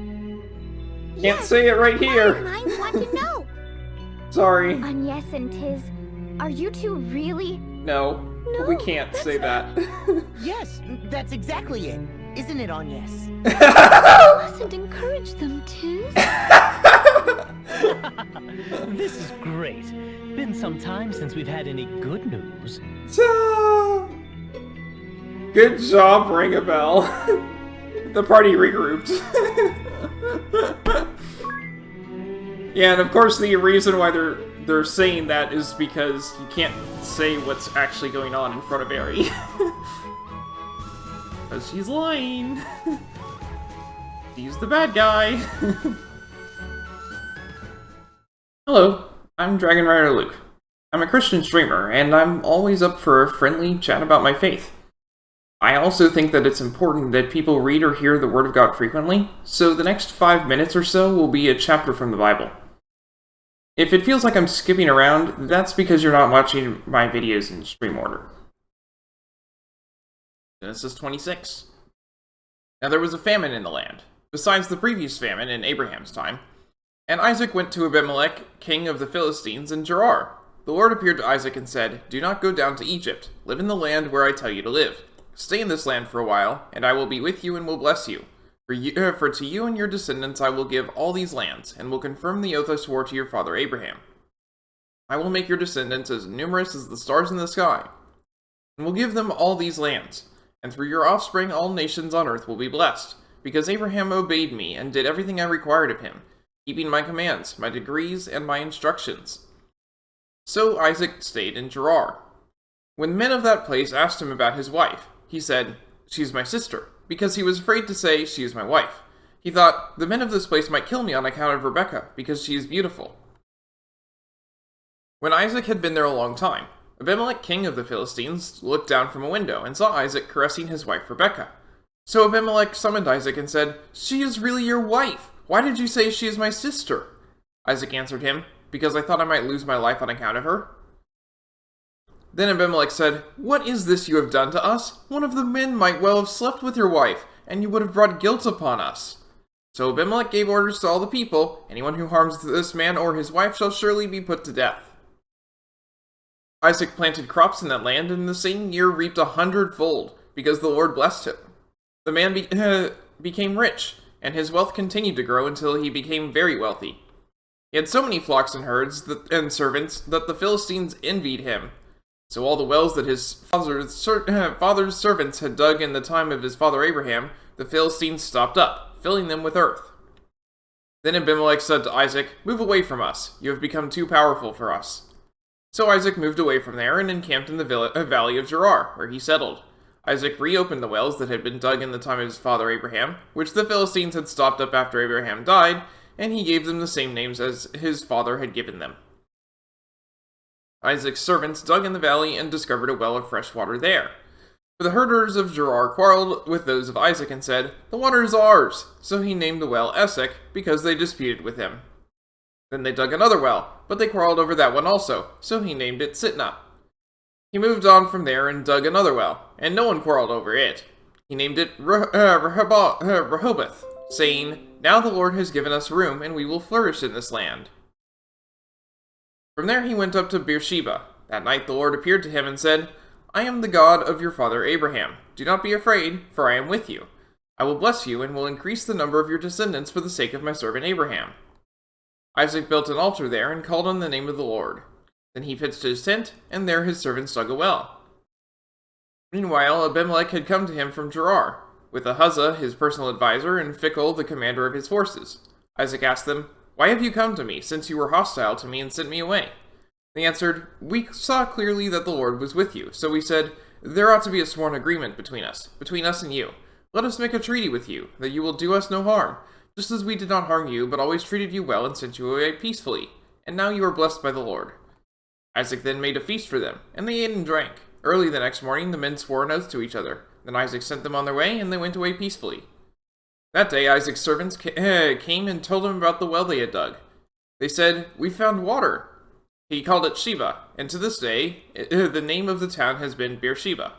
Can't say it right here. My minds want to know. Sorry. Agnès and Tiz, are you two really... No, we can't say that. Yes, that's exactly it. Isn't it, Agnès? You mustn't encourage them, Tiz. This is great. Been some time since we've had any good news. Good job, Ringabel. The party regrouped. Yeah, and of course the reason why they're saying that is because you can't say what's actually going on in front of Airy. Because she's lying. He's the bad guy. Hello, I'm Dragon Rider Luke. I'm a Christian streamer, and I'm always up for a friendly chat about my faith. I also think that it's important that people read or hear the Word of God frequently, so the next 5 minutes or so will be a chapter from the Bible. If it feels like I'm skipping around, that's because you're not watching my videos in stream order. Genesis 26. Now there was a famine in the land, besides the previous famine in Abraham's time, and Isaac went to Abimelech, king of the Philistines, in Gerar. The Lord appeared to Isaac and said, "Do not go down to Egypt. Live in the land where I tell you to live. Stay in this land for a while, and I will be with you and will bless you. For to you and your descendants I will give all these lands, and will confirm the oath I swore to your father Abraham. I will make your descendants as numerous as the stars in the sky, and will give them all these lands. And through your offspring all nations on earth will be blessed, because Abraham obeyed me and did everything I required of him, keeping my commands, my decrees, and my instructions." So Isaac stayed in Gerar. When men of that place asked him about his wife, he said, "She's my sister," because he was afraid to say, "She is my wife." He thought, "The men of this place might kill me on account of Rebekah, because she is beautiful." When Isaac had been there a long time, Abimelech, king of the Philistines, looked down from a window and saw Isaac caressing his wife Rebekah. So Abimelech summoned Isaac and said, "She is really your wife. Why did you say she is my sister?" Isaac answered him, "Because I thought I might lose my life on account of her." Then Abimelech said, "What is this you have done to us? One of the men might well have slept with your wife, and you would have brought guilt upon us." So Abimelech gave orders to all the people, "Anyone who harms this man or his wife shall surely be put to death." Isaac planted crops in that land, and the same year reaped 100-fold, because the Lord blessed him. The man became rich, and his wealth continued to grow until he became very wealthy. He had so many flocks and herds and servants that the Philistines envied him. So all the wells that his father's servants had dug in the time of his father Abraham, the Philistines stopped up, filling them with earth. Then Abimelech said to Isaac, "Move away from us. You have become too powerful for us." So Isaac moved away from there and encamped in the valley of Gerar, where he settled. Isaac reopened the wells that had been dug in the time of his father Abraham, which the Philistines had stopped up after Abraham died, and he gave them the same names as his father had given them. Isaac's servants dug in the valley and discovered a well of fresh water there. But the herders of Gerar quarreled with those of Isaac and said, "The water is ours." So he named the well Esek, because they disputed with him. Then they dug another well, but they quarreled over that one also, so he named it Sitnah. He moved on from there and dug another well, and no one quarreled over it. He named it Rehoboth, saying, "Now the Lord has given us room, and we will flourish in this land." From there he went up to Beersheba. That night the Lord appeared to him and said, "I am the God of your father Abraham. Do not be afraid, for I am with you. I will bless you and will increase the number of your descendants for the sake of my servant Abraham." Isaac built an altar there and called on the name of the Lord. Then he pitched his tent, and there his servants dug a well. Meanwhile, Abimelech had come to him from Gerar, with Ahuzah, his personal advisor, and Phicol, the commander of his forces. Isaac asked them, "Why have you come to me, since you were hostile to me and sent me away?" They answered, "We saw clearly that the Lord was with you, so we said, there ought to be a sworn agreement between us and you. Let us make a treaty with you, that you will do us no harm, just as we did not harm you, but always treated you well and sent you away peacefully. And now you are blessed by the Lord." Isaac then made a feast for them, and they ate and drank. Early the next morning, the men swore an oath to each other. Then Isaac sent them on their way, and they went away peacefully. That day Isaac's servants came and told him about the well they had dug. They said, "We found water." He called it Sheba, and to this day, the name of the town has been Beersheba.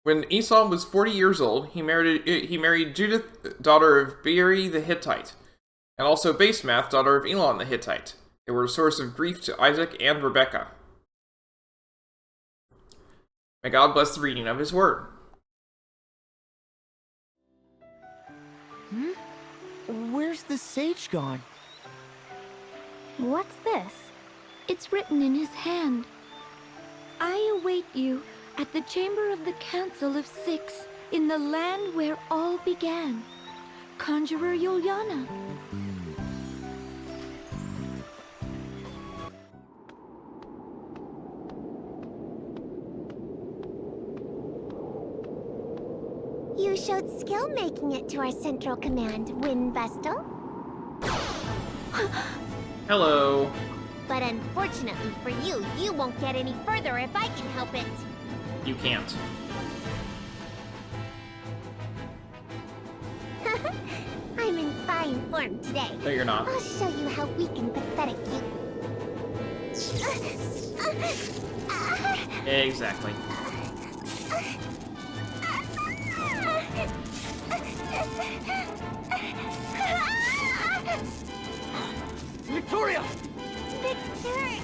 When Esau was 40 years old, he married Judith, daughter of Beeri the Hittite, and also Basemath, daughter of Elon the Hittite. They were a source of grief to Isaac and Rebekah. May God bless the reading of his word. Where's the sage gone? What's this? It's written in his hand. I await you at the chamber of the Council of Six in the land where all began. Conjurer Yulyana. You showed skill making it to our central command, Wind Vestal. Hello. But unfortunately for you, you won't get any further if I can help it. You can't. I'm in fine form today. No, you're not. I'll show you how weak and pathetic you... Exactly. Victoria! Victor, I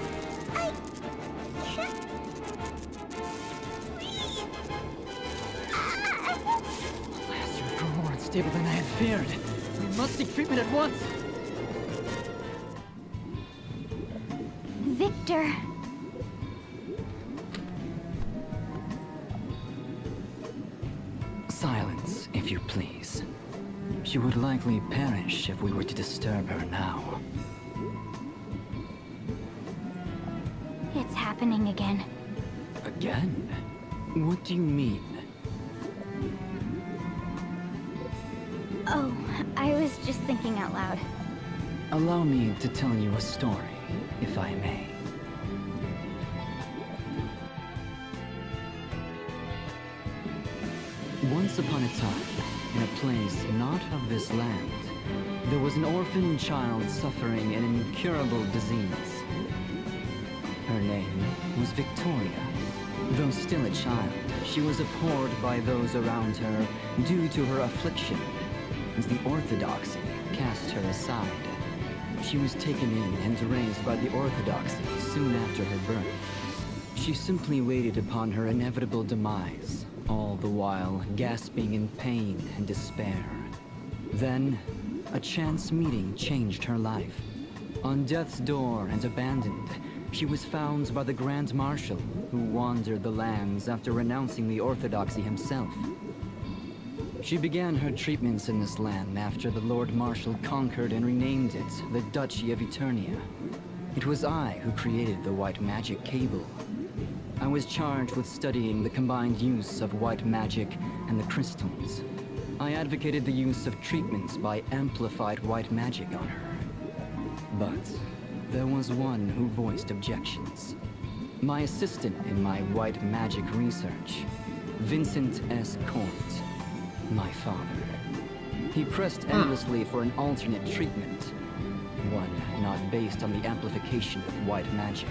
can't breathe. Alas, you've grown more unstable than I had feared. We must seek treatment at once. Victor. Silence, if you please. She would likely perish if we were to disturb her now. It's happening again. Again? What do you mean? Oh, I was just thinking out loud. Allow me to tell you a story, if I may. Once upon a time, in a place not of this land, there was an orphan child suffering an incurable disease. Her name was Victoria. Though still a child, she was abhorred by those around her due to her affliction, as the orthodoxy cast her aside. She was taken in and raised by the orthodoxy soon after her birth. She simply waited upon her inevitable demise, all the while gasping in pain and despair. Then, a chance meeting changed her life. On death's door and abandoned, she was found by the Grand Marshal, who wandered the lands after renouncing the orthodoxy himself. She began her treatments in this land after the Lord Marshal conquered and renamed it the Duchy of Eternia. It was I who created the white magic cable. I was charged with studying the combined use of white magic and the crystals. I advocated the use of treatments by amplified white magic on her. But there was one who voiced objections. My assistant in my white magic research, Vincent S. Court, my father. He pressed endlessly for an alternate treatment, one not based on the amplification of white magic.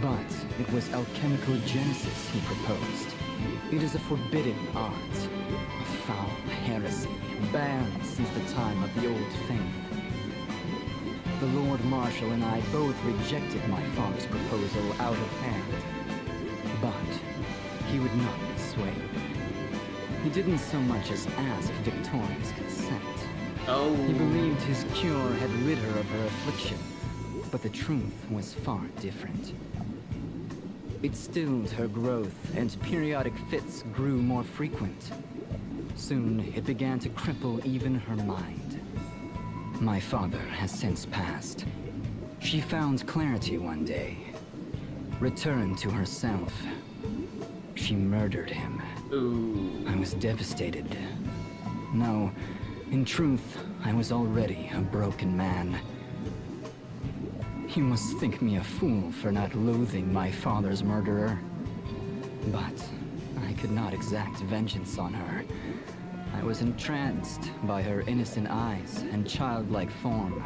But it was alchemical genesis he proposed. It is a forbidden art, a foul heresy, banned since the time of the Old Faith. The Lord Marshal and I both rejected my father's proposal out of hand. But he would not be swayed. He didn't so much as ask Victoria's consent. Oh. He believed his cure had rid her of her affliction, but the truth was far different. It stilled her growth, and periodic fits grew more frequent. Soon, it began to cripple even her mind. My father has since passed. She found clarity one day, returned to herself. She murdered him. Ooh. I was devastated. No, in truth, I was already a broken man. You must think me a fool for not loathing my father's murderer. But I could not exact vengeance on her. I was entranced by her innocent eyes and childlike form.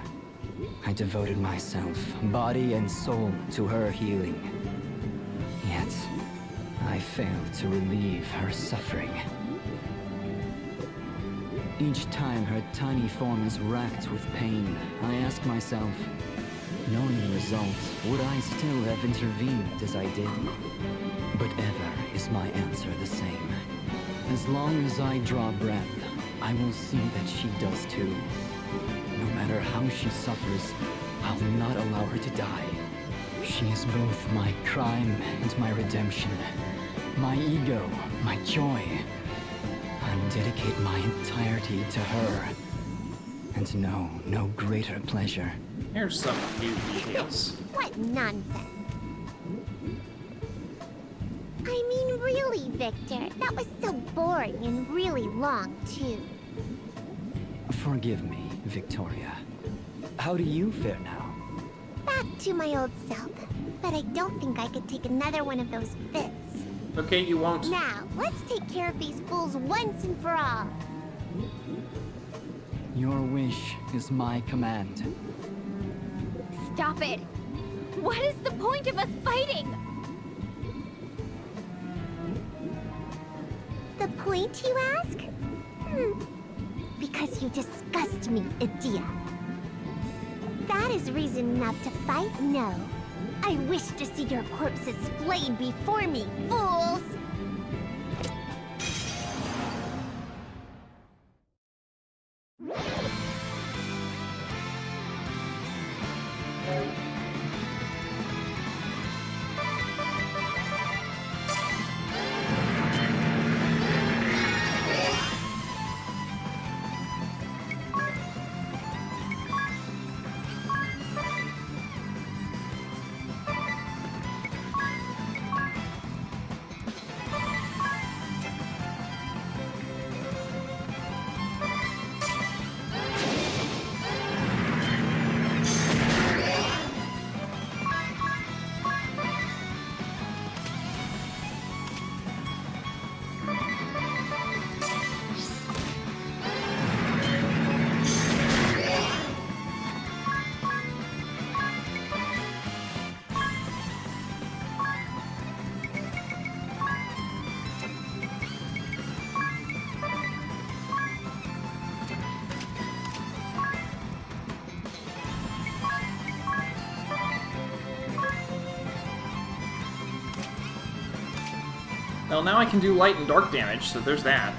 I devoted myself, body and soul, to her healing. Yet, I failed to relieve her suffering. Each time her tiny form is racked with pain, I ask myself, knowing the result, would I still have intervened as I did? But ever is my answer the same. As long as I draw breath, I will see that she does too. No matter how she suffers, I'll not allow her to die. She is both my crime and my redemption. My ego, my joy. I dedicate my entirety to her. And know no greater pleasure. Here's some new details. What nonsense. I mean, really, Victor, that was so boring and really long, too. Forgive me, Victoria. How do you fare now? Back to my old self, but I don't think I could take another one of those fits. Okay, you won't. Now, let's take care of these fools once and for all. Your wish is my command. Stop it! What is the point of us fighting? The point, you ask? Because you disgust me, Adia. That is reason enough to fight? No. I wish to see your corpses flayed before me, fools! Well, now I can do light and dark damage, so there's that.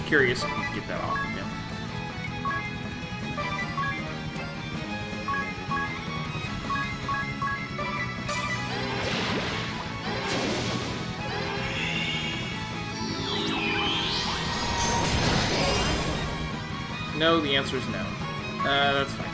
Curious if you can get that off again. No, the answer is no. That's fine.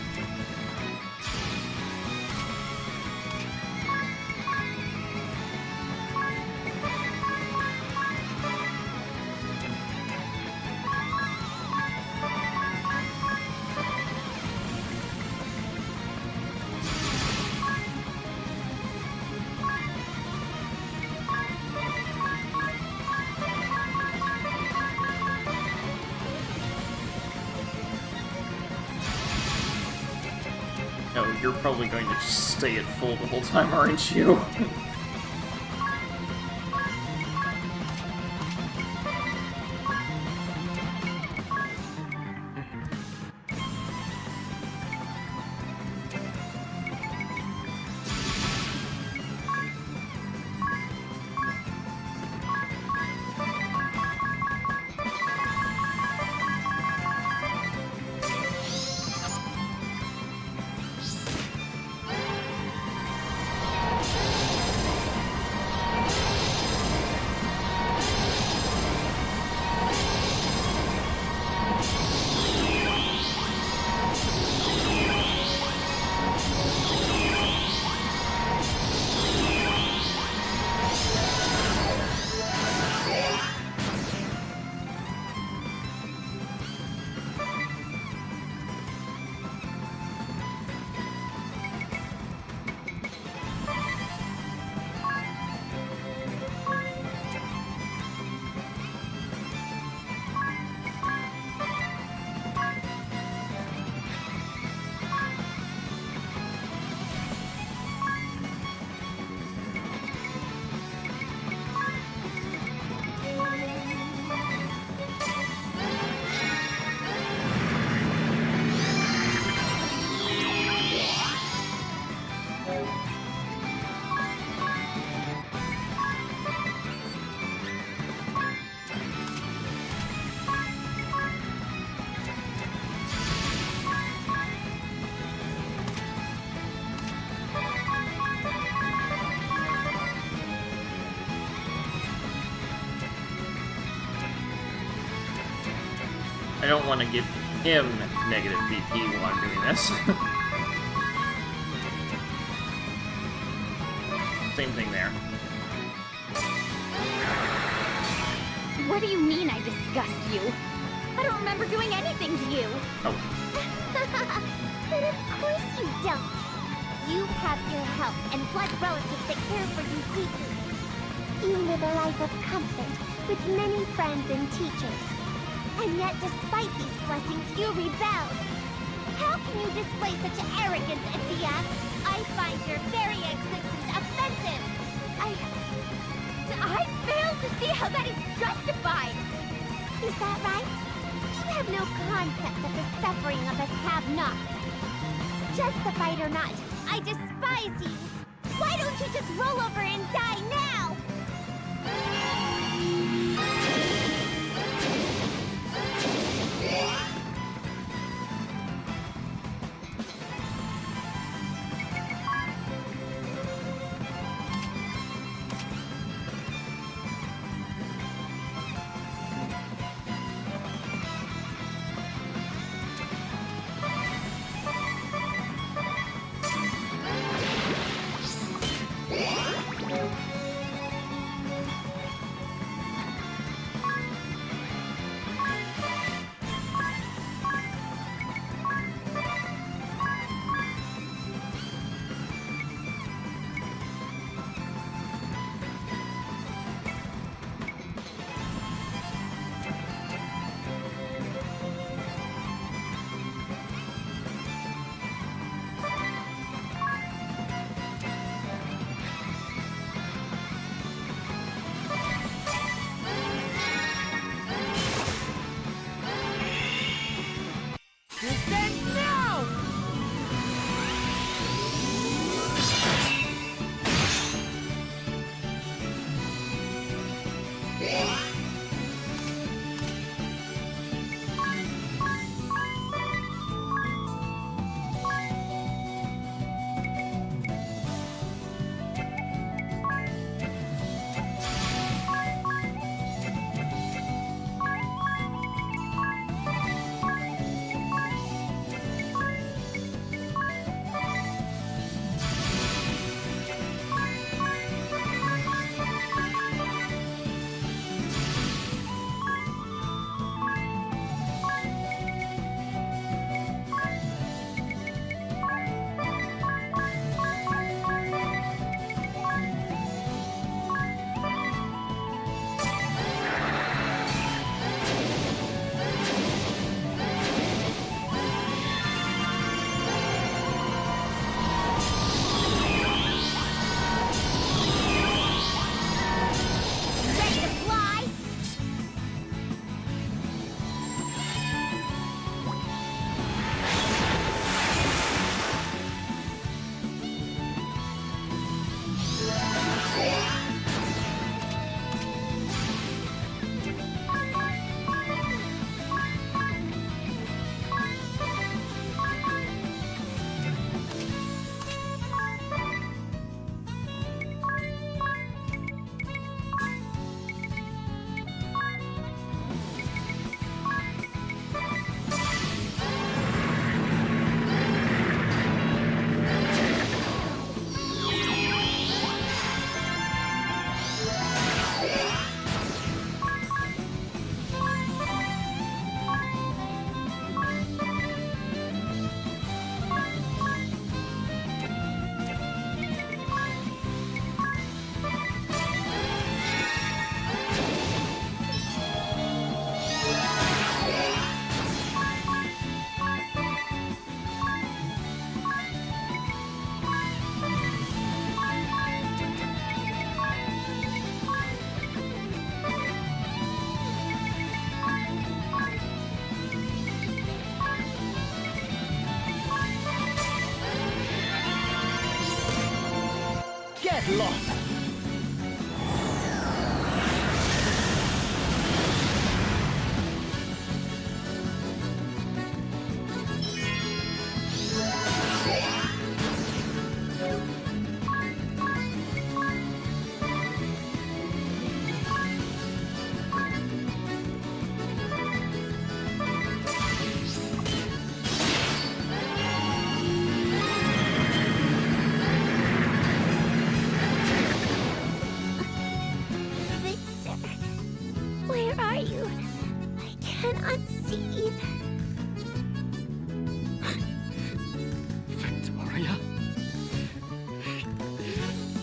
No, you're probably going to just stay at full the whole time, aren't you? I don't want to give him negative VP while I'm doing this. Same thing there. What do you mean I disgust you? I don't remember doing anything to you. Oh. But of course you don't. You have your health and blood relatives that care for you deeply. You live a life of comfort with many friends and teachers. And yet, despite these blessings, you rebel. How can you display such arrogance, Adia? I find your very existence offensive. I fail to see how that is justified. Is that right? You have no concept of the suffering of us have-nots. Justified or not, I despise you. Why don't you just roll over and die now? Get lost! are you? I cannot see. Victoria.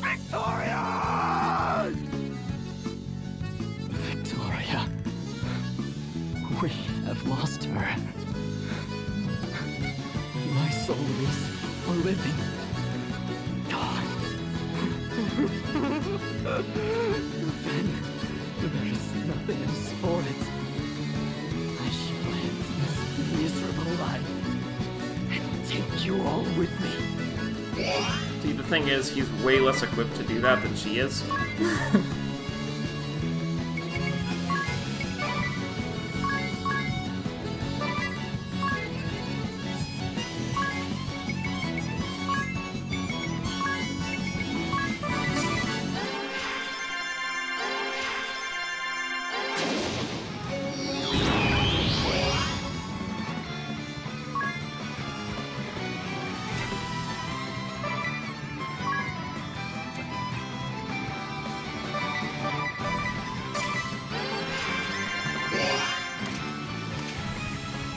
Victoria! Victoria. We have lost her. My soul is living. Then there is nothing else for it. I shall end this miserable life and take you all with me. See, the thing is, he's way less equipped to do that than she is.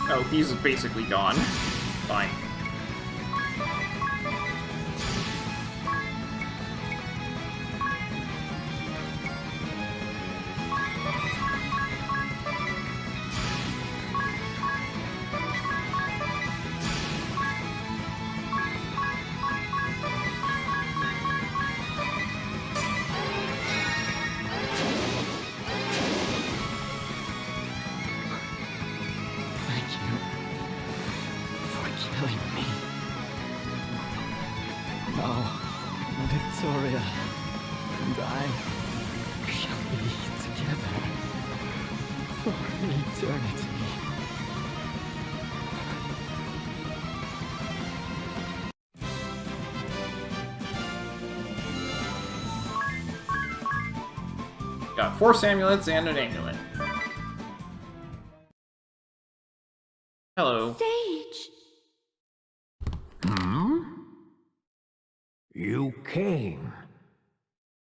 Oh, he's basically gone. Fine. Thank you for killing me. Now, Victoria and I shall be together for eternity. Got 4 amulets and an amulet. Hello. Sage! You came.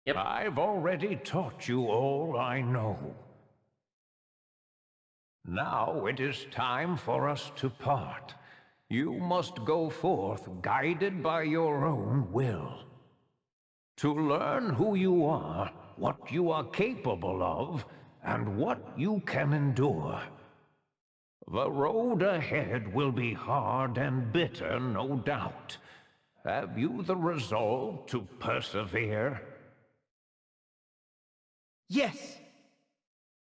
Yep. I've already taught you all I know. Now it is time for us to part. You must go forth guided by your own will. To learn who you are, what you are capable of, and what you can endure. The road ahead will be hard and bitter, no doubt. Have you the resolve to persevere? Yes!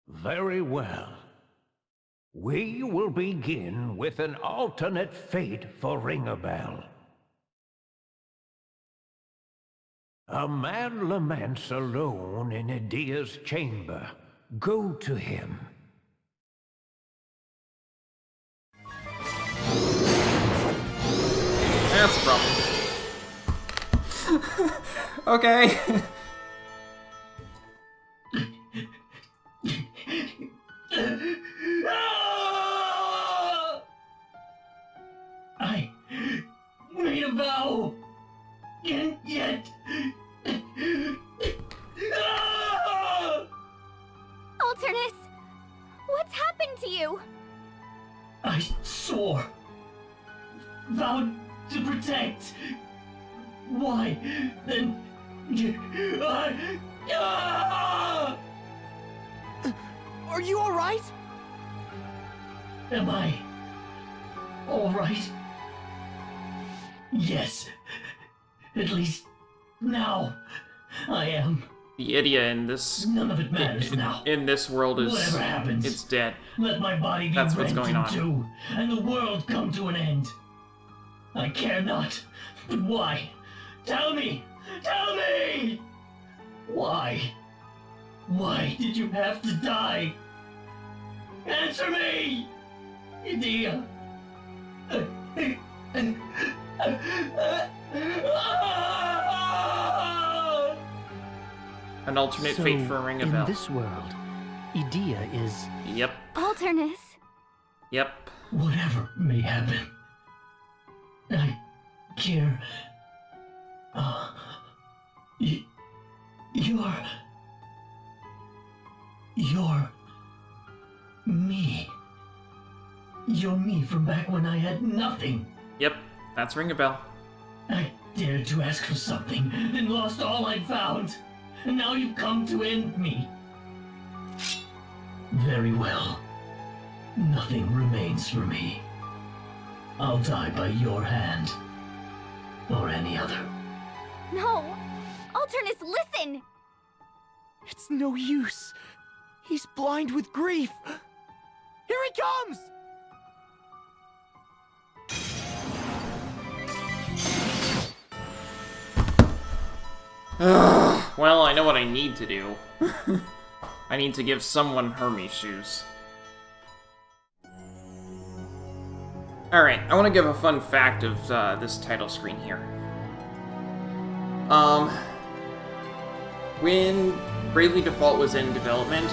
Very well. We will begin with an alternate fate for Ringabel. A man laments alone in Idia's chamber. Go to him. That's a problem. Okay. I made a vow. And yet... Alternis! What's happened to you? I swore. Vowed to protect. Why? Then... Are you alright? Am I... alright? Yes. At least... now... I am. The Idia in this None of it matters now. in this world is Whatever happens, it's dead. let my body be That's what's rent going in on. two, and the world come to an end. I care not. But why? Tell me! Tell me! Why? Why did you have to die? Answer me! Idia! An alternate fate for Ringabel. In this world, Idia is... Yep. Alternis! Yep. Whatever may happen, I care. You're Me. You're me from back when I had nothing. Yep, that's Ringabel. I dared to ask for something, then lost all I'd found. And now you've come to end me. Very well. Nothing remains for me. I'll die by your hand. Or any other. No! Alternis, listen! It's no use. He's blind with grief. Here he comes! Well, I know what I need to do. I need to give someone Hermes shoes. Alright, I want to give a fun fact of this title screen here. When Bravely Default was in development,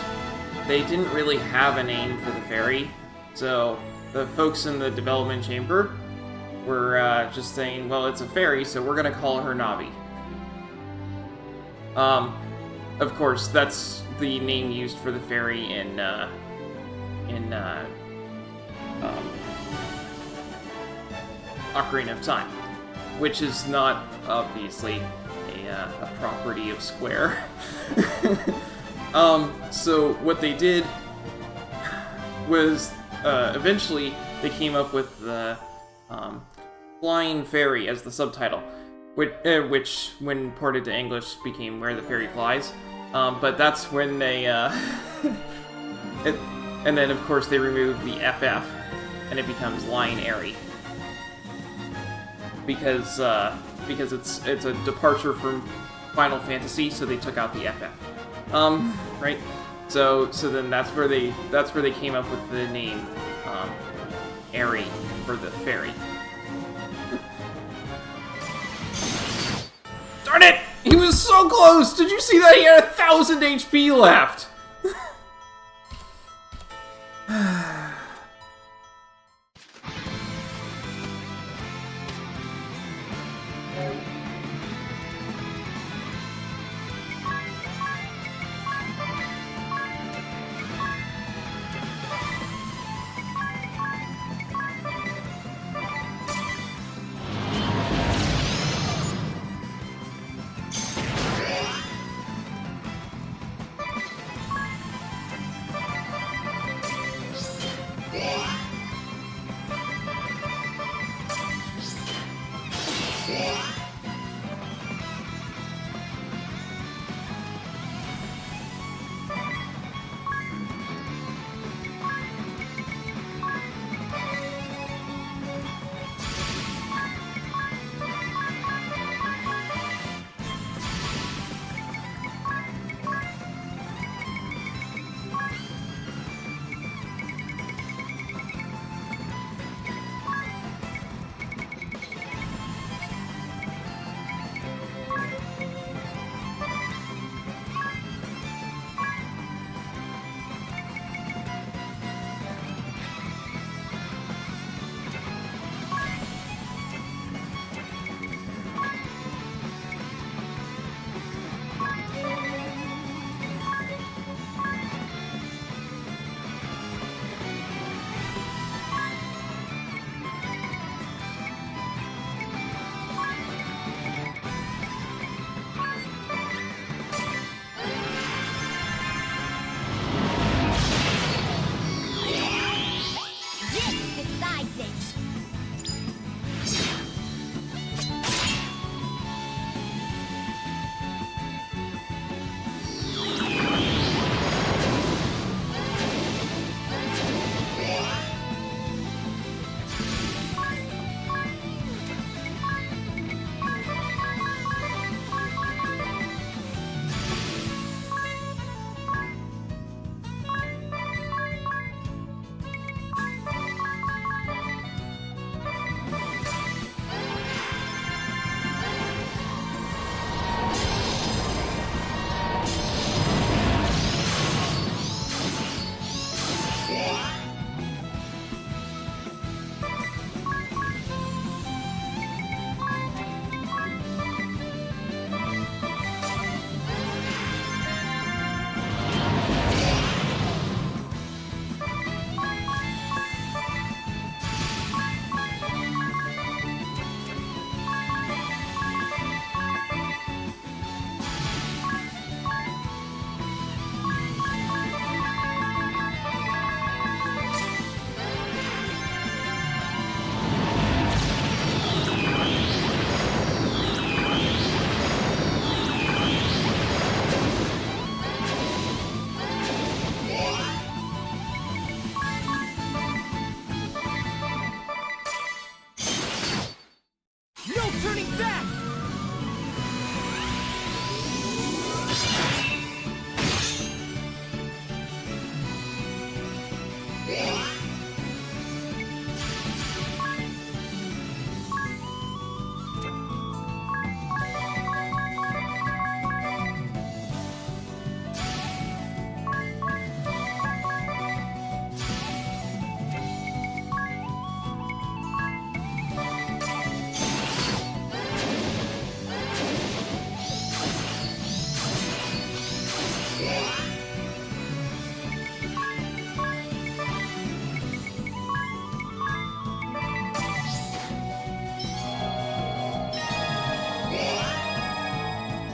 they didn't really have a name for the fairy, so the folks in the development chamber were just saying, well, it's a fairy, so we're gonna call her Navi. Of course, that's the name used for the fairy in Ocarina of Time, which is not obviously a property of Square. So what they did was eventually they came up with the Flying Fairy as the subtitle, which when ported to English became Where the Fairy Flies. But that's when they and then of course they removed the FF and it becomes Lion Airy. Because it's a departure from Final Fantasy, so they took out the FF. Right? So then that's where they came up with the name Airy for the fairy. Darn it! He was so close! Did you see that? He had 1,000 HP left!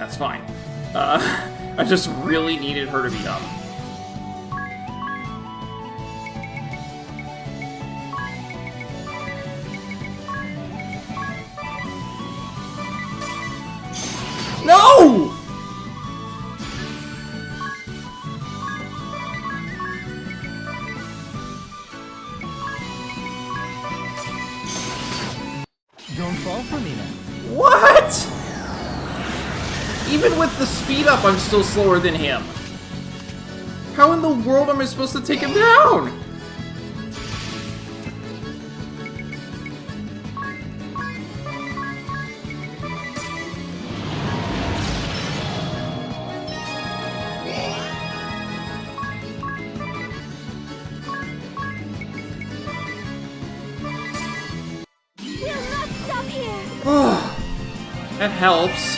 That's fine. I just really needed her to be up. No! Don't fall for me now. What? Even with the speed up, I'm still slower than him. How in the world am I supposed to take him down? We'll not stop here! That helps.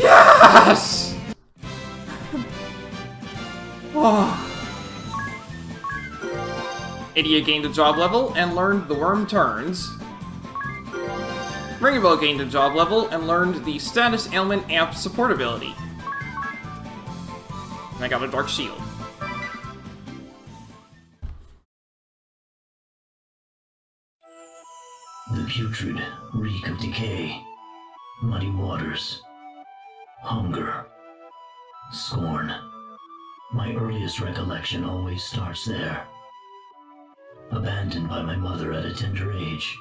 Yes! Idia gained a job level and learned the worm turns. Ringabel gained a job level and learned the status ailment amp support ability. And I got a dark shield. The putrid reek of decay, muddy waters, hunger, scorn. My earliest recollection always starts there. Abandoned by my mother at a tender age,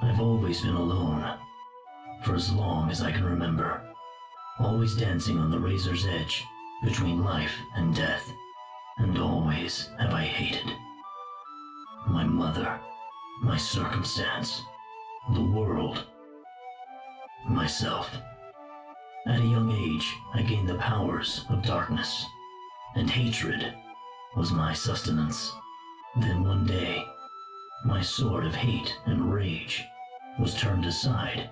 I've always been alone, for as long as I can remember, always dancing on the razor's edge between life and death, and always have I hated my mother, my circumstance, the world, myself. At a young age, I gained the powers of darkness, and hatred was my sustenance. Then one day, my sword of hate and rage was turned aside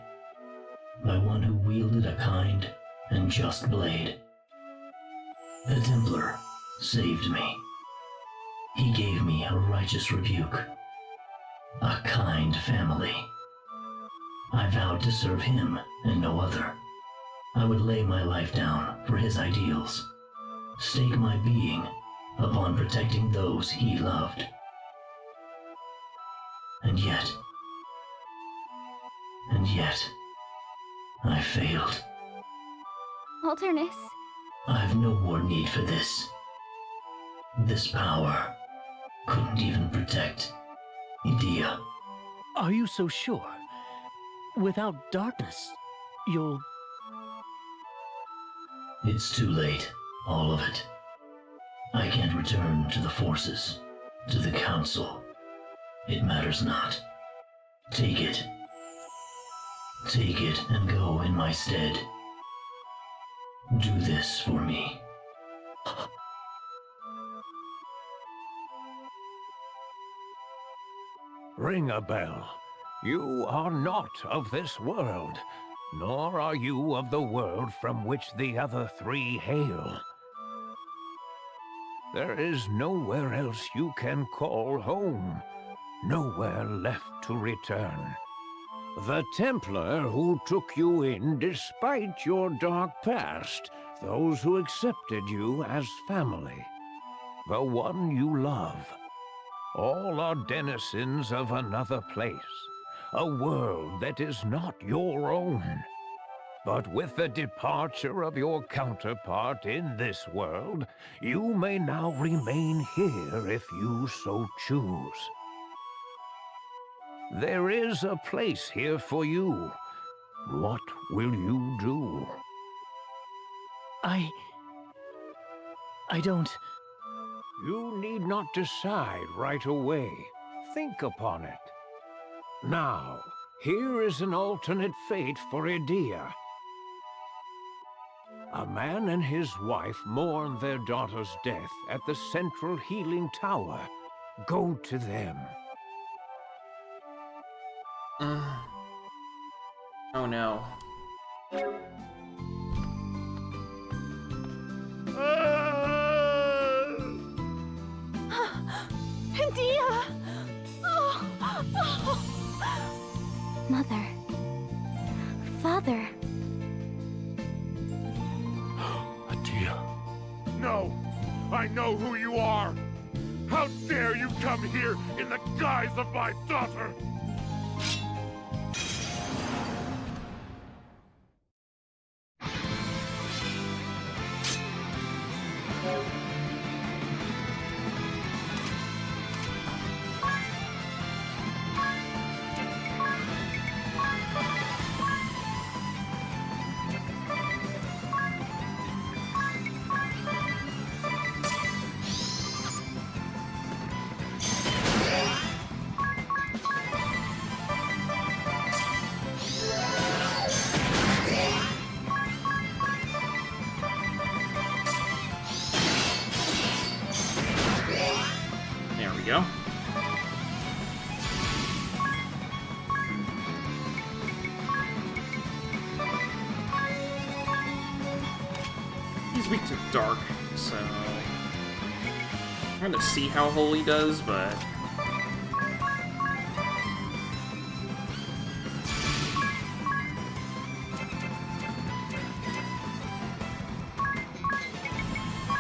by one who wielded a kind and just blade. The Templar saved me. He gave me a righteous rebuke, a kind family. I vowed to serve him and no other. I would lay my life down for his ideals, stake my being upon protecting those he loved. And yet, I failed. Alternis. I've no more need for this. This power couldn't even protect Idia. Are you so sure? Without darkness, you'll... It's too late, all of it. I can't return to the forces, to the council. It matters not. Take it. Take it and go in my stead. Do this for me. Ringabel, you are not of this world, nor are you of the world from which the other three hail. There is nowhere else you can call home, nowhere left to return. The Templar who took you in despite your dark past. Those who accepted you as family. The one you love. All are denizens of another place. A world that is not your own. But with the departure of your counterpart in this world, you may now remain here if you so choose. There is a place here for you. What will you do? I don't... You need not decide right away. Think upon it. Now, here is an alternate fate for Edea. A man and his wife mourn their daughter's death at the central healing tower. Go to them. Oh no. Edea! Mother. Father. Edea. No! I know who you are! How dare you come here in the guise of my daughter! There we go. He's weak to dark, so I'm gonna see how Holy does, but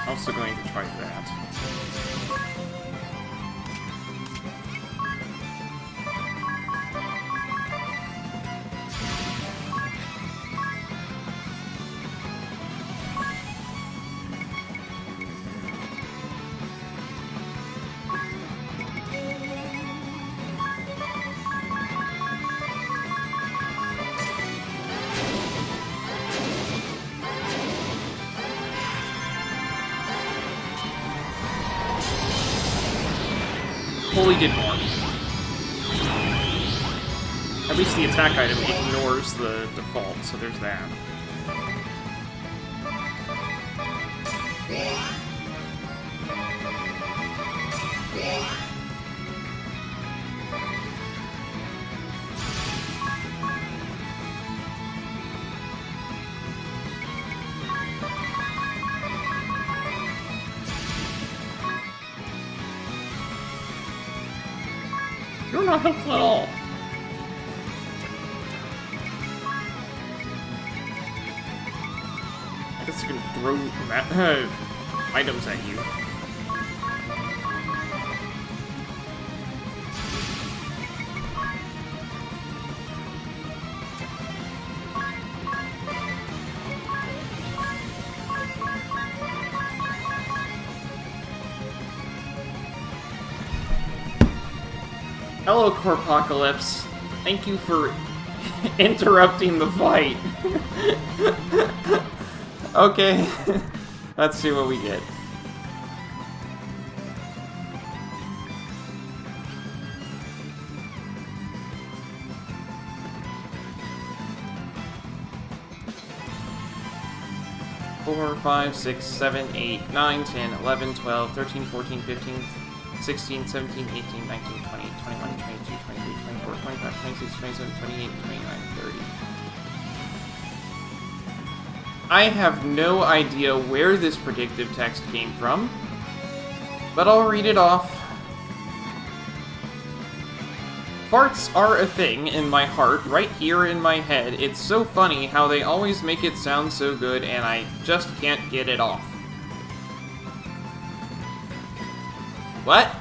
also going to try that. Holy did more. At least the attack item ignores the default, so there's that. You're not helpful at all. I guess you can throw items at you. Hello, Corpocalypse. Thank you for interrupting the fight. Okay, let's see what we get. Four, 5, 6, 7, 8, 9, 10, 11, 12, 13, 14, 15, 16, 17, 18, 19, 20, 21, 22, 23, 24, 25, 26, 27, 28, 29, 30. I have no idea where this predictive text came from, but I'll read it off. Farts are a thing in my heart, right here in my head. It's so funny how they always make it sound so good, and I just can't get it off. What?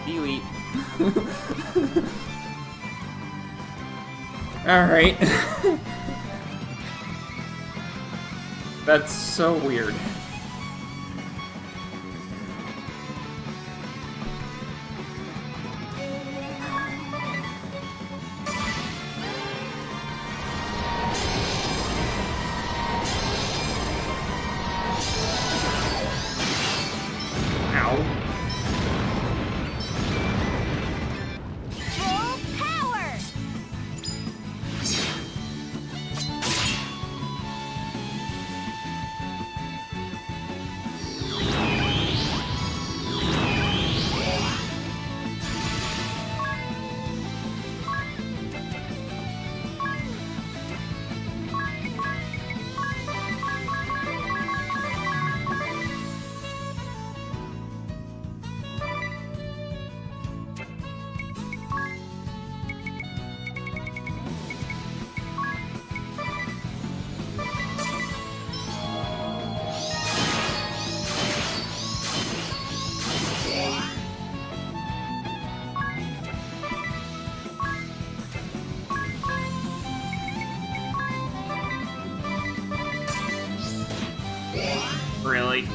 Delete. Alright. That's so weird. Really?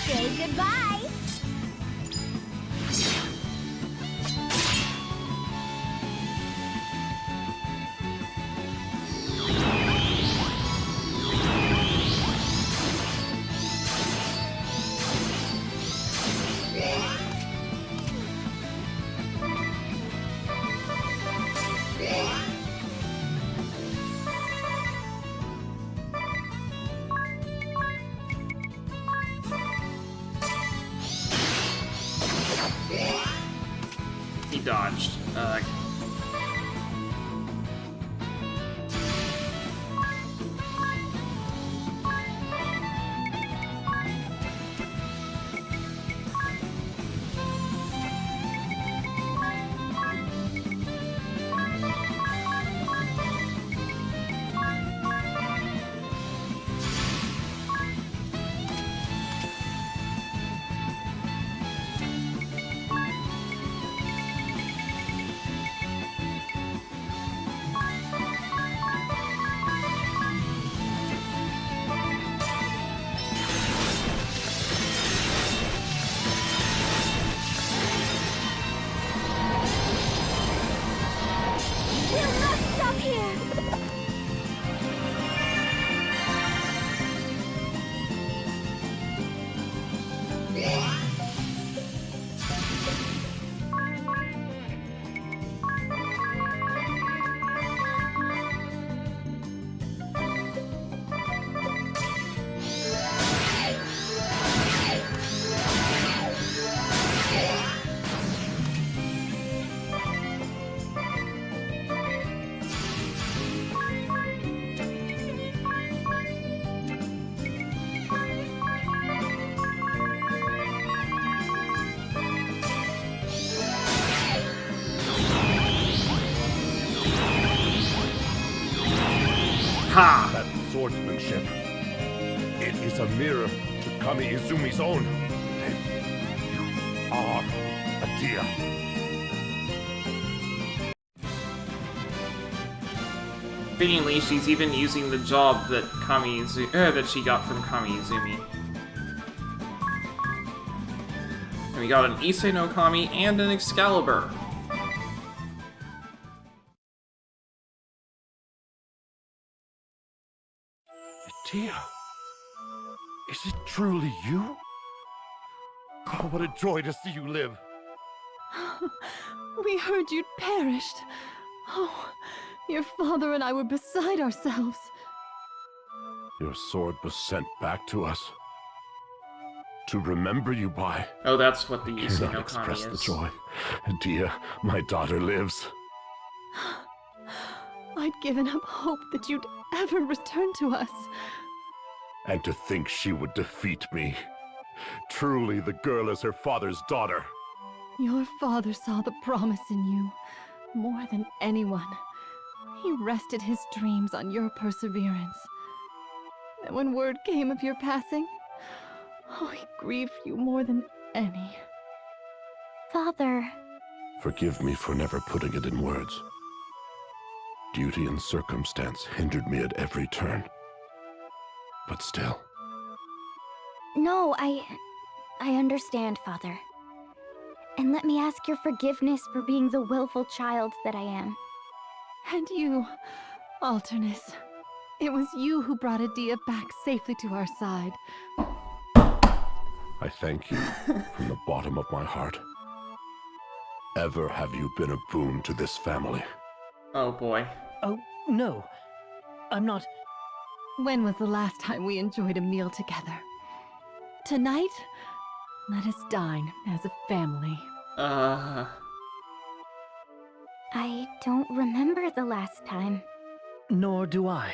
Say goodbye. He dodged. We'll not stop here. Ha! That swordsmanship. It is a mirror to Kami Izumi's own. You are a deer. Fittingly, she's even using the job that that she got from Kami Izumi. And we got an Issei no Kami and an Excalibur. Dear, is it truly you? Oh, what a joy to see you live. We heard you'd perished. Oh, your father and I were beside ourselves. Your sword was sent back to us. To remember you by. Oh, that's what the Issei Cannot no Kami express the is. joy. Dear, my daughter lives. I'd given up hope that you'd ever return to us. And to think she would defeat me. Truly, the girl is her father's daughter. Your father saw the promise in you, more than anyone. He rested his dreams on your perseverance. And when word came of your passing, oh, he grieved you more than any. Father. Forgive me for never putting it in words. Duty and circumstance hindered me at every turn. But still. No, I understand, Father. And let me ask your forgiveness for being the willful child that I am. And you, Alternis. It was you who brought Adia back safely to our side. I thank you from the bottom of my heart. Ever have you been a boon to this family? Oh boy. Oh, no. I'm not... When was the last time we enjoyed a meal together? Tonight, let us dine as a family. I don't remember the last time. Nor do I.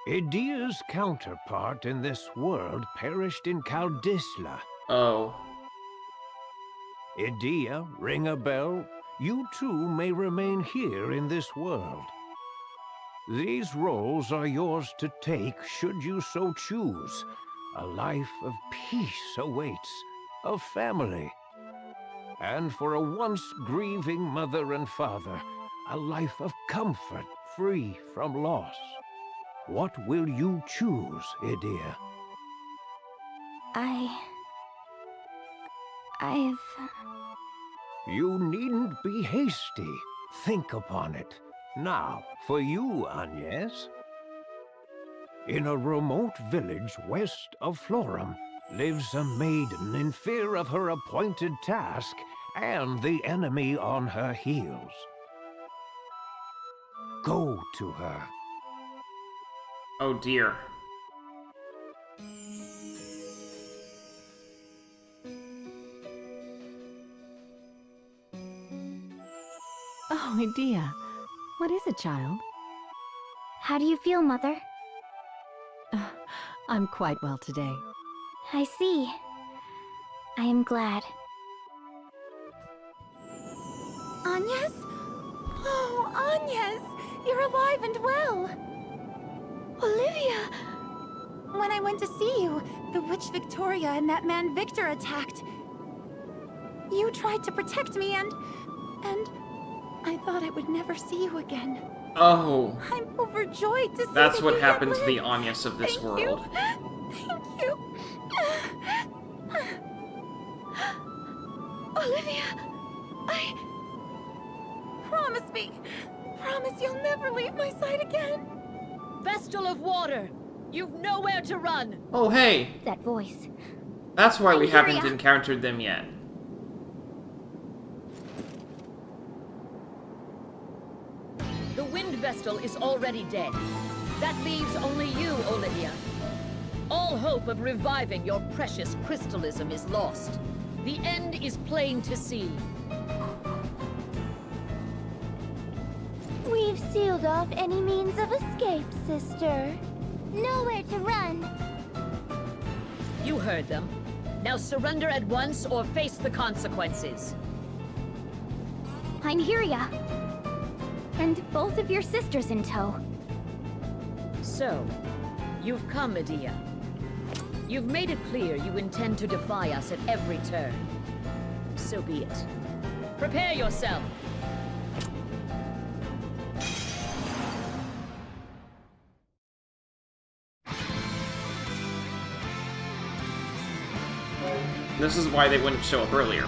Adia's counterpart in this world perished in Caudisla. Oh. Idia, Ringabel, you too may remain here in this world. These roles are yours to take should you so choose. A life of peace awaits, of family. And for a once grieving mother and father, a life of comfort free from loss. What will you choose, Idia? I've... You needn't be hasty. Think upon it. Now, for you, Agnès. In a remote village west of Florum lives a maiden in fear of her appointed task and the enemy on her heels. Go to her. Oh dear. Oh, Idea. What is it, child? How do you feel, Mother? I'm quite well today. I see. I am glad. Agnès? Oh, Agnès! You're alive and well! Olivia! When I went to see you, the witch Victoria and that man Victor attacked. You tried to protect me and I thought I would never see you again. Oh. I'm overjoyed to see That's that what you happened yet to the live. Agnès of this Thank world. Thank you. Olivia, promise me. Promise you'll never leave my side again. Vestal of Water, you've nowhere to run. Oh, hey. That voice. That's why we I hear haven't ya. encountered them yet. The Wind Vestal is already dead. That leaves only you, Olivia. All hope of reviving your precious crystalism is lost. The end is plain to see. We've sealed off any means of escape, sister. Nowhere to run. You heard them. Now surrender at once or face the consequences. I'm here, ya. And both of your sisters in tow. So, you've come, Idia. You've made it clear you intend to defy us at every turn. So be it. Prepare yourself. This is why they wouldn't show up earlier.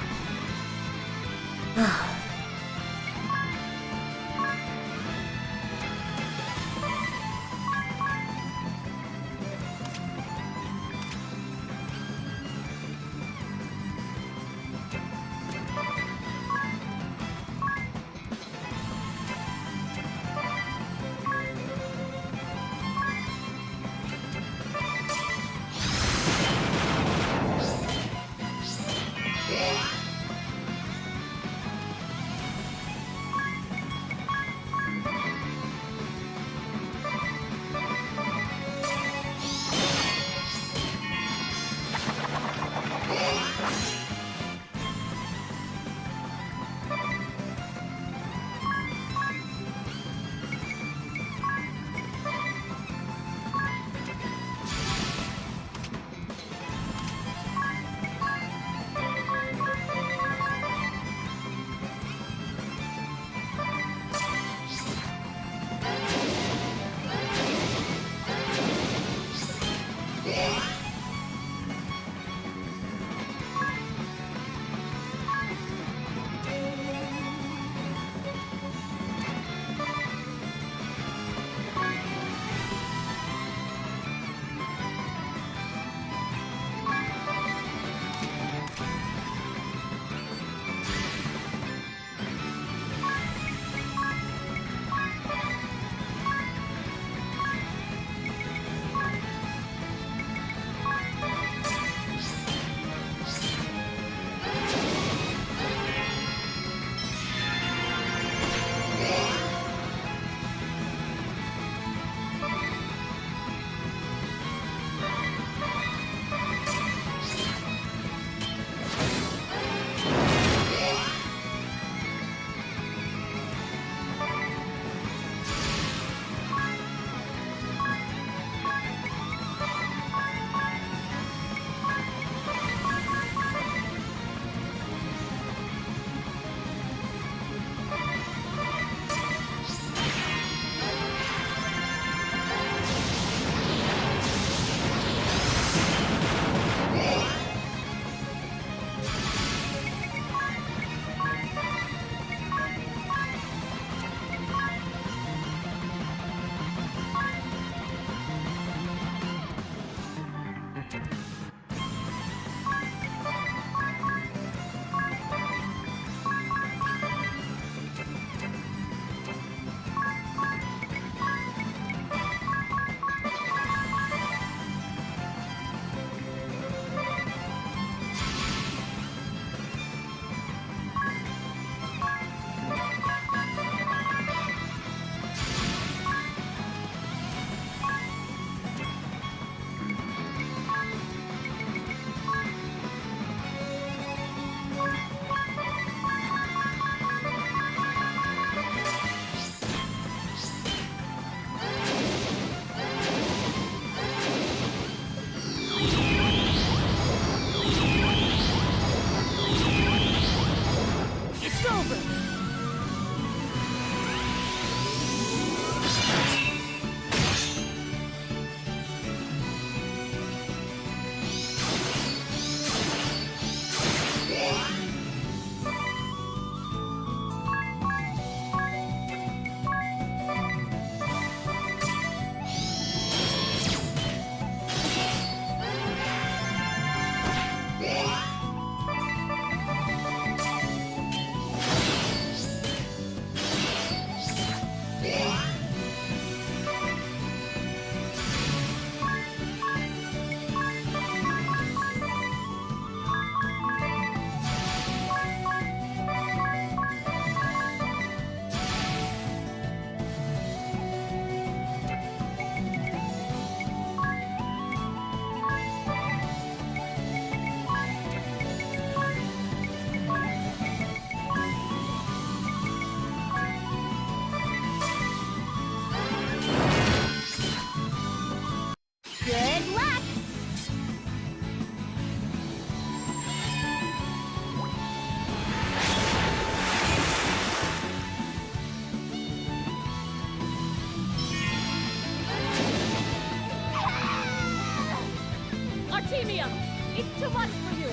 It's too much for you!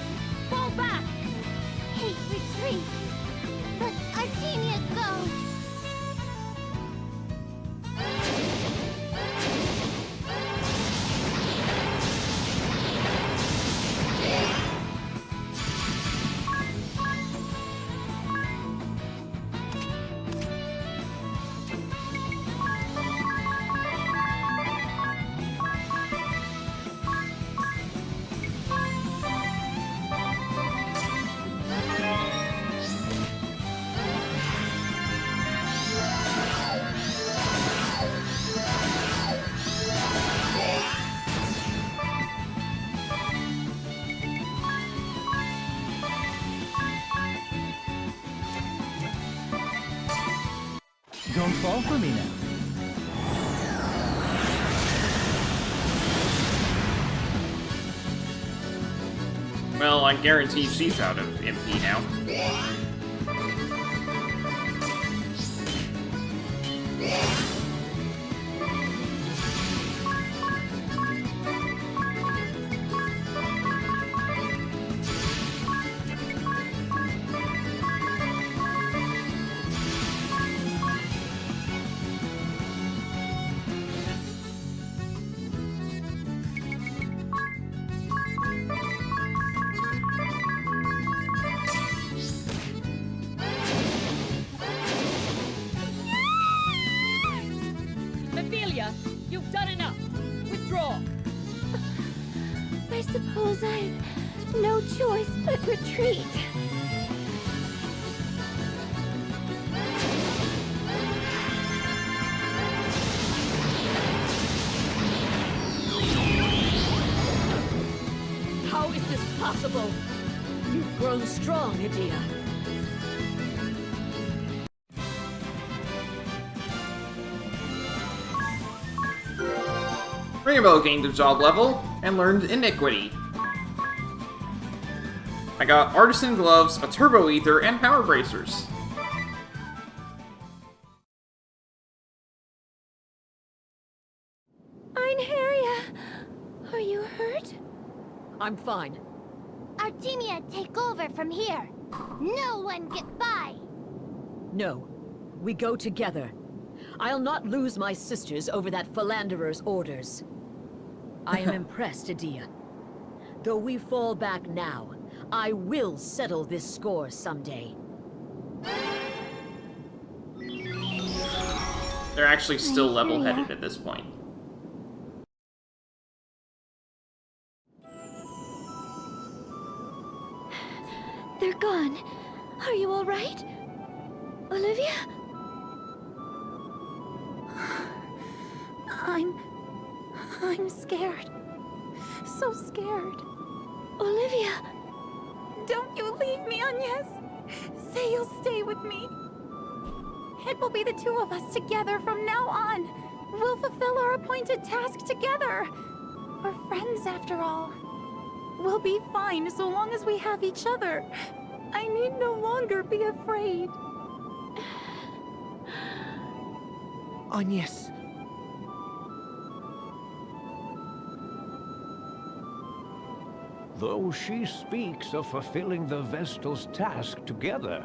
Fall back! Hate retreat! Let Artemia go! Don't fall for me now. Well, I guarantee she's out of MP now. Ophelia, you've done enough. Withdraw. I suppose I've no choice but retreat. How is this possible? You've grown strong, Edea. Ringabel gained a job level and learned iniquity. I got artisan gloves, a turbo ether, and power bracers. Einherja, are you hurt? I'm fine. Artemia, take over from here. No one gets by. No, we go together. I'll not lose my sisters over that philanderer's orders. I am impressed, Edea. Though we fall back now, I will settle this score someday. They're actually still level-headed at this point. They're gone. Are you all right? Olivia? I'm scared. So scared. Olivia! Don't you leave me, Agnès! Say you'll stay with me. It will be the two of us together from now on. We'll fulfill our appointed task together. We're friends, after all. We'll be fine so long as we have each other. I need no longer be afraid. Agnès. Though she speaks of fulfilling the Vestal's task together,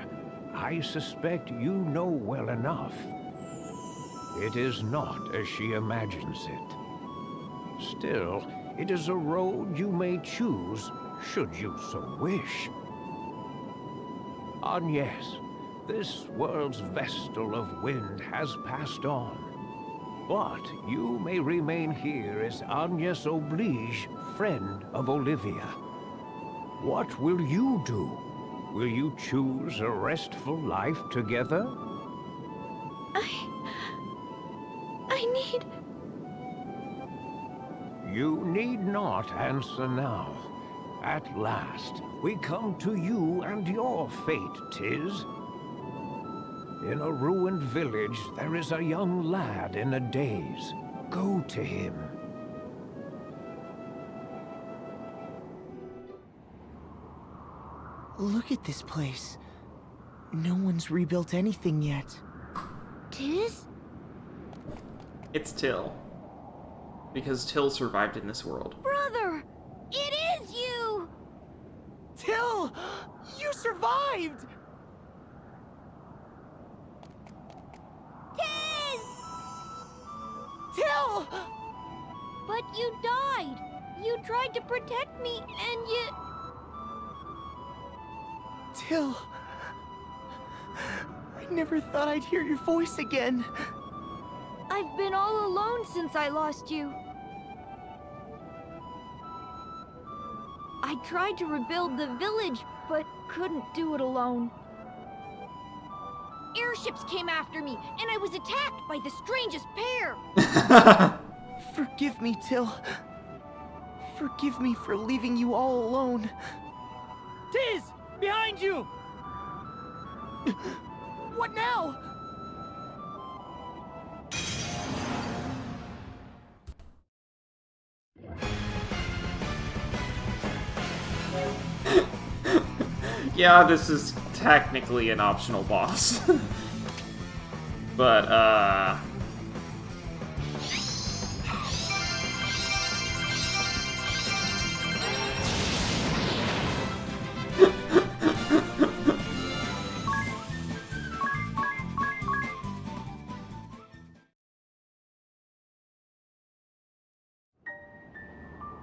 I suspect you know well enough. It is not as she imagines it. Still, it is a road you may choose, should you so wish. Agnès, this world's Vestal of Wind has passed on. But you may remain here as Agnès Oblige, friend of Olivia. What will you do? Will you choose a restful life together? I need... You need not answer now. At last, we come to you and your fate, Tiz. In a ruined village, there is a young lad in a daze. Go to him. Look at this place. No one's rebuilt anything yet. Tiz? It's Till. Because Till survived in this world. Brother! It is you! Till! You survived! Tiz! Till! But you died! You tried to protect me, and you... Till... I never thought I'd hear your voice again. I've been all alone since I lost you. I tried to rebuild the village, but couldn't do it alone. Airships came after me, and I was attacked by the strangest pair! Forgive me, Till. Forgive me for leaving you all alone. Tiz! Behind you! What now? Yeah, this is technically an optional boss. But,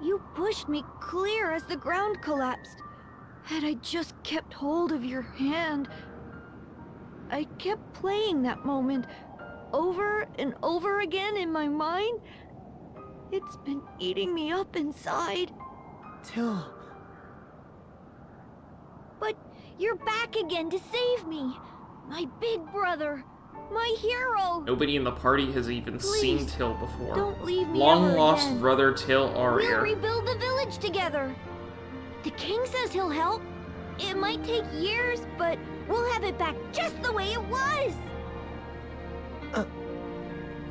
You pushed me clear as the ground collapsed. Had I just kept hold of your hand... I kept playing that moment over and over again in my mind. It's been eating me up inside. Till... But you're back again to save me. My big brother. My hero. nobody in the party has even seen Please, Till before. don't leave me Long ever lost again. brother Till are We'll here. rebuild the village together. The king says he'll help. It might take years, but we'll have it back just the way it was.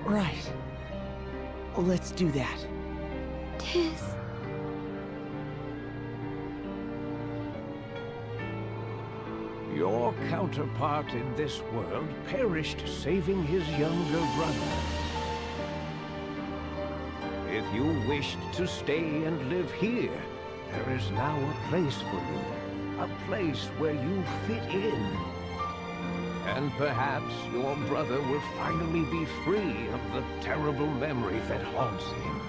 Right. Let's do that. Tiz. Your counterpart in this world perished saving his younger brother. If you wished to stay and live here, there is now a place for you. A place where you fit in. And perhaps your brother will finally be free of the terrible memory that haunts him.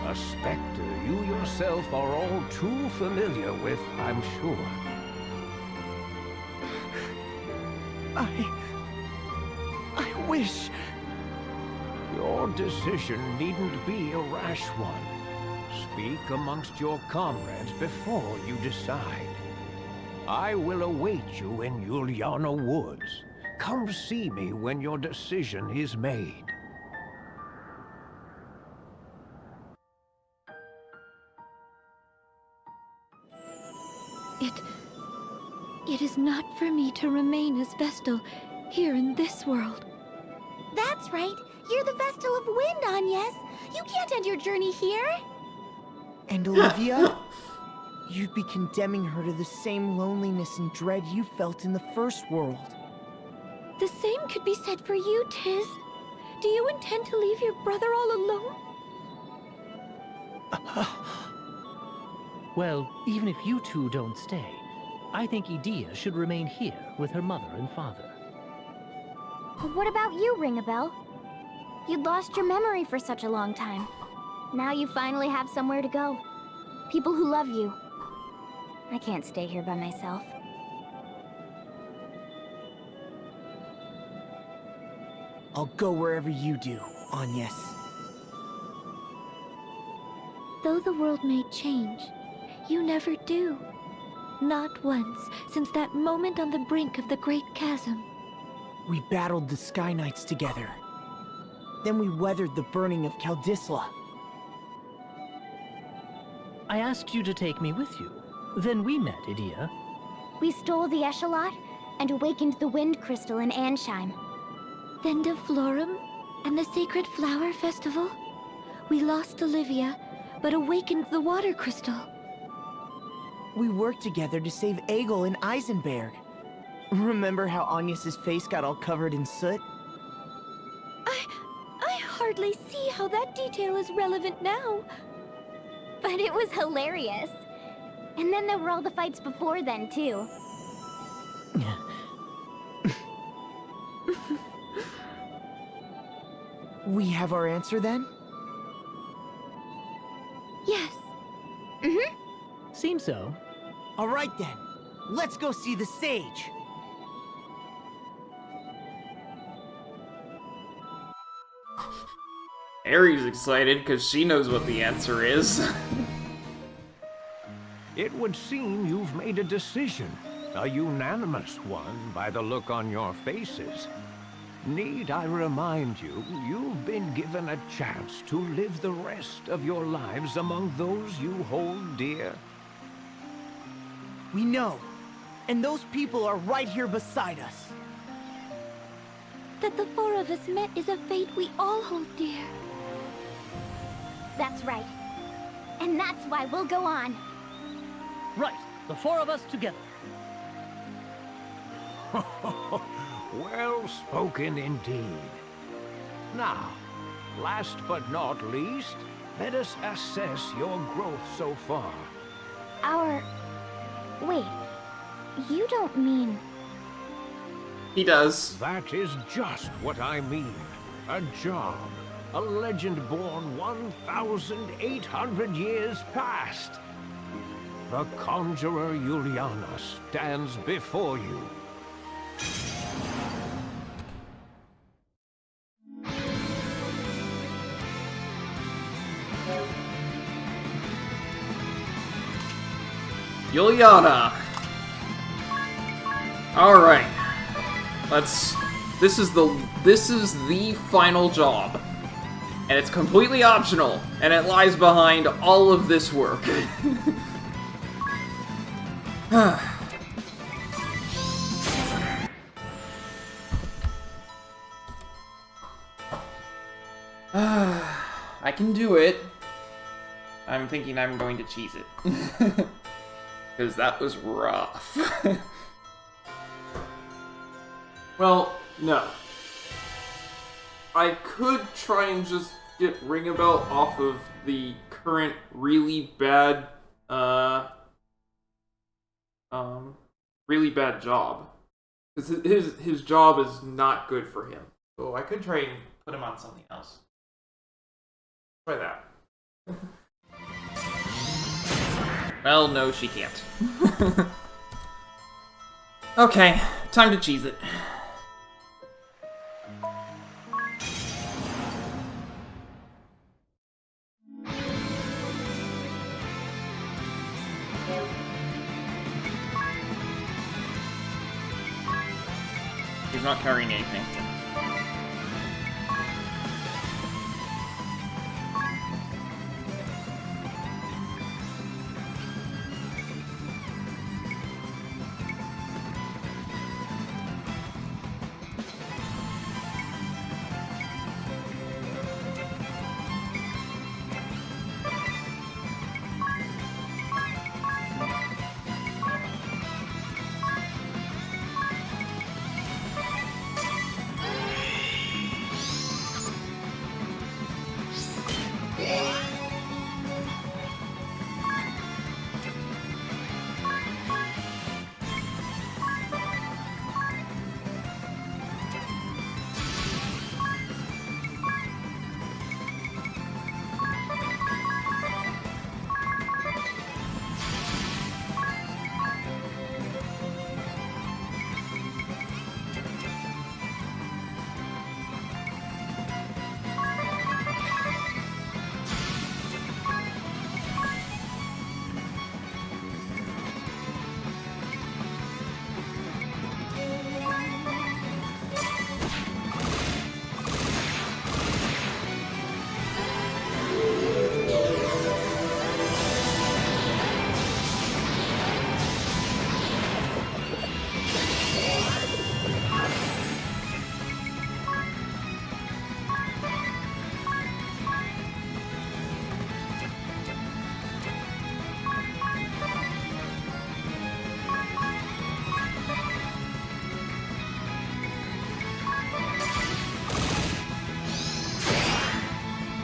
A specter you yourself are all too familiar with, I'm sure. I wish... Your decision needn't be a rash one. Speak amongst your comrades before you decide. I will await you in Yulyana Woods. Come see me when your decision is made. It is not for me to remain as Vestal here in this world. That's right. You're the Vestal of Wind, Agnès. You can't end your journey here. And Olivia? You'd be condemning her to the same loneliness and dread you felt in the first world. The same could be said for you, Tiz. Do you intend to leave your brother all alone? Well, even if you two don't stay, I think Edea should remain here with her mother and father. What about you, Ringabel? You'd lost your memory for such a long time. Now you finally have somewhere to go. People who love you. I can't stay here by myself. I'll go wherever you do, Agnès. Though the world may change, you never do. Not once since that moment on the brink of the Great Chasm. We battled the Sky Knights together. Then we weathered the burning of Kaldisla. I asked you to take me with you. Then we met, Edea. We stole the Echelot and awakened the Wind Crystal in Ansheim. Then to Florum and the Sacred Flower Festival. We lost Olivia, but awakened the Water Crystal. We worked together to save Egil and Eisenberg. Remember how Agnes's face got all covered in soot? I hardly see how that detail is relevant now. But it was hilarious. And then there were all the fights before then, too. We have our answer then? Yes. Seems so. All right then. Let's go see the sage. Airy's excited because she knows what the answer is. It would seem you've made a decision. A unanimous one by the look on your faces. Need I remind you, you've been given a chance to live the rest of your lives among those you hold dear. We know. And those people are right here beside us. That the four of us met is a fate we all hold dear. That's right. And that's why we'll go on. Right, the four of us together. Well spoken indeed. Now, last but not least, let us assess your growth so far. Wait. You don't mean... He does. That is just what I mean. A job. A legend born 1,800 years past. The conjurer Yulyana stands before you. Yulyana. All right. This is the final job. And it's completely optional, and it lies behind all of this work. I can do it. I'm thinking I'm going to cheese it. Because that was rough. Well, no. I could try and just get Ringabel off of the current really bad job. Because his job is not good for him. So I could try and put him on something else. Try that. Well, no, she can't. Okay, time to cheese it. He's not carrying anything.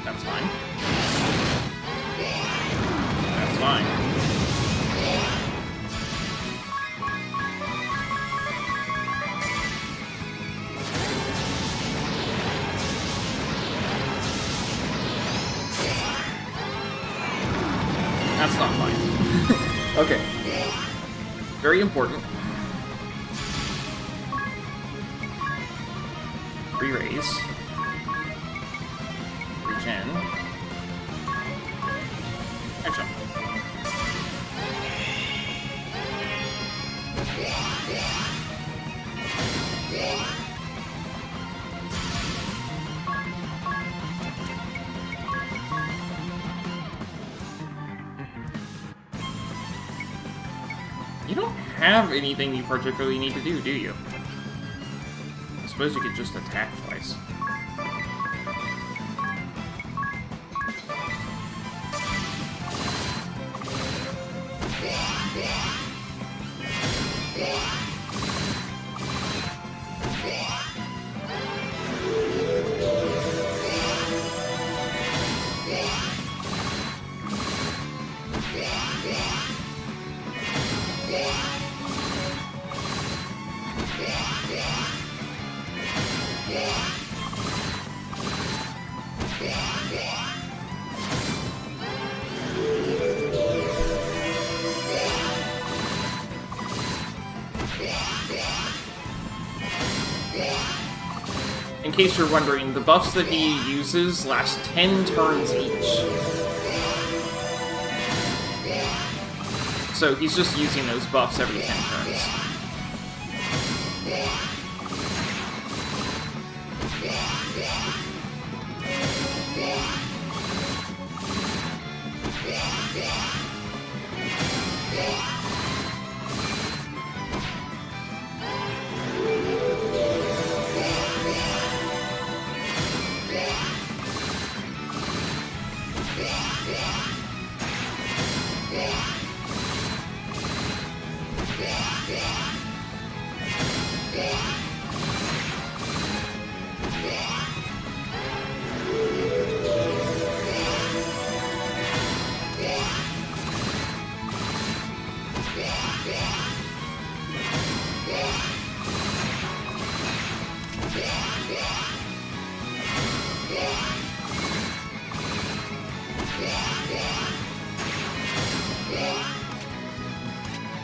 That's fine. That's not fine. Okay. Very important. Re-raise. Regen. Action. You don't have anything you particularly need to do you? I suppose you could just attack twice. In case you're wondering, the buffs that he uses last 10 turns each. So he's just using those buffs every 10 turns.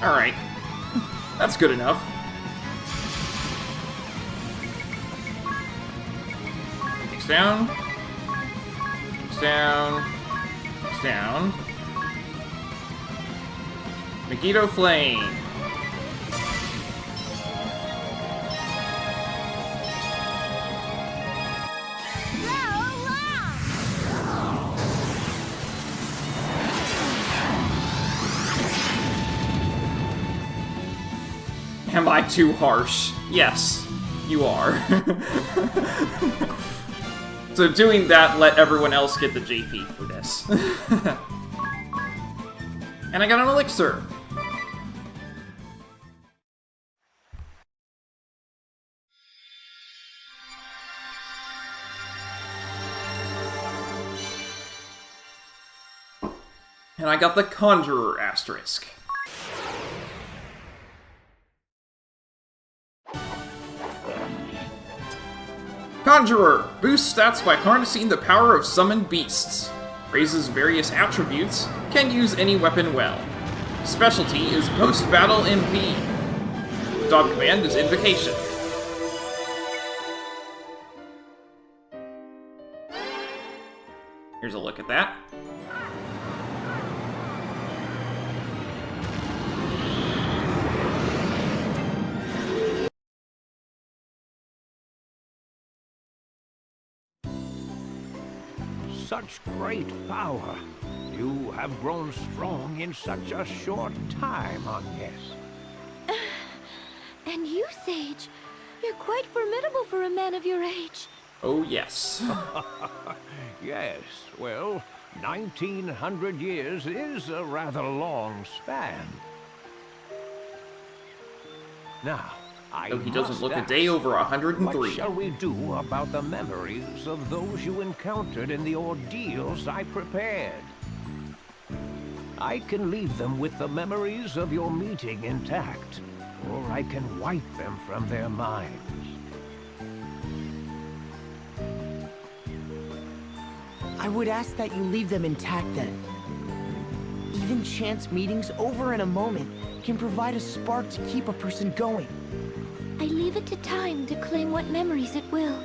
Alright. That's good enough. Takes down. Takes down. Takes down. Megiddo Flame. Am I too harsh? Yes, you are. So doing that let everyone else get the JP for this. And I got an elixir. And I got the Conjurer asterisk. Conjurer! Boosts stats by harnessing the power of summoned beasts. Raises various attributes. Can use any weapon well. Specialty is post-battle MP. Dog command is Invocation. Here's a look at that. Such great power. You have grown strong in such a short time, Agnès. And you, Sage, you're quite formidable for a man of your age. Oh, yes. Yes, well, 1900 years is a rather long span. Now, Though he doesn't look a day over 103. What shall we do about the memories of those you encountered in the ordeals I prepared? I can leave them with the memories of your meeting intact, or I can wipe them from their minds. I would ask that you leave them intact then. Even chance meetings over in a moment can provide a spark to keep a person going. I leave it to time to claim what memories it will.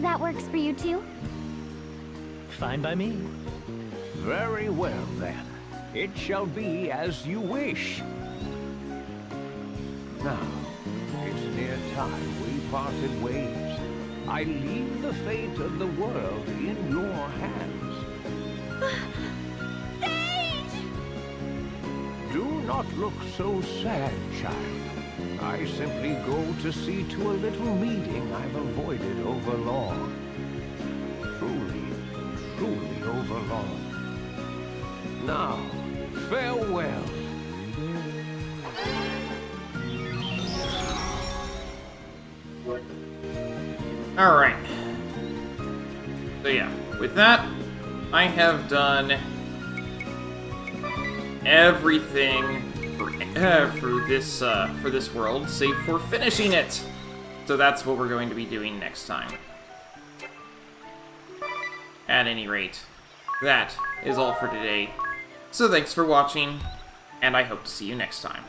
That works for you too? Fine by me. Very well, then. It shall be as you wish. Now, it's near time we parted ways. I leave the fate of the world in your hands. Sage! Do not look so sad, child. I simply go to see to a little meeting I've avoided overlong. Truly, truly overlong. Now, farewell. Alright. So yeah, with that, I have done everything for this world, save for finishing it. So that's what we're going to be doing next time. At any rate, that is all for today. So thanks for watching, and I hope to see you next time.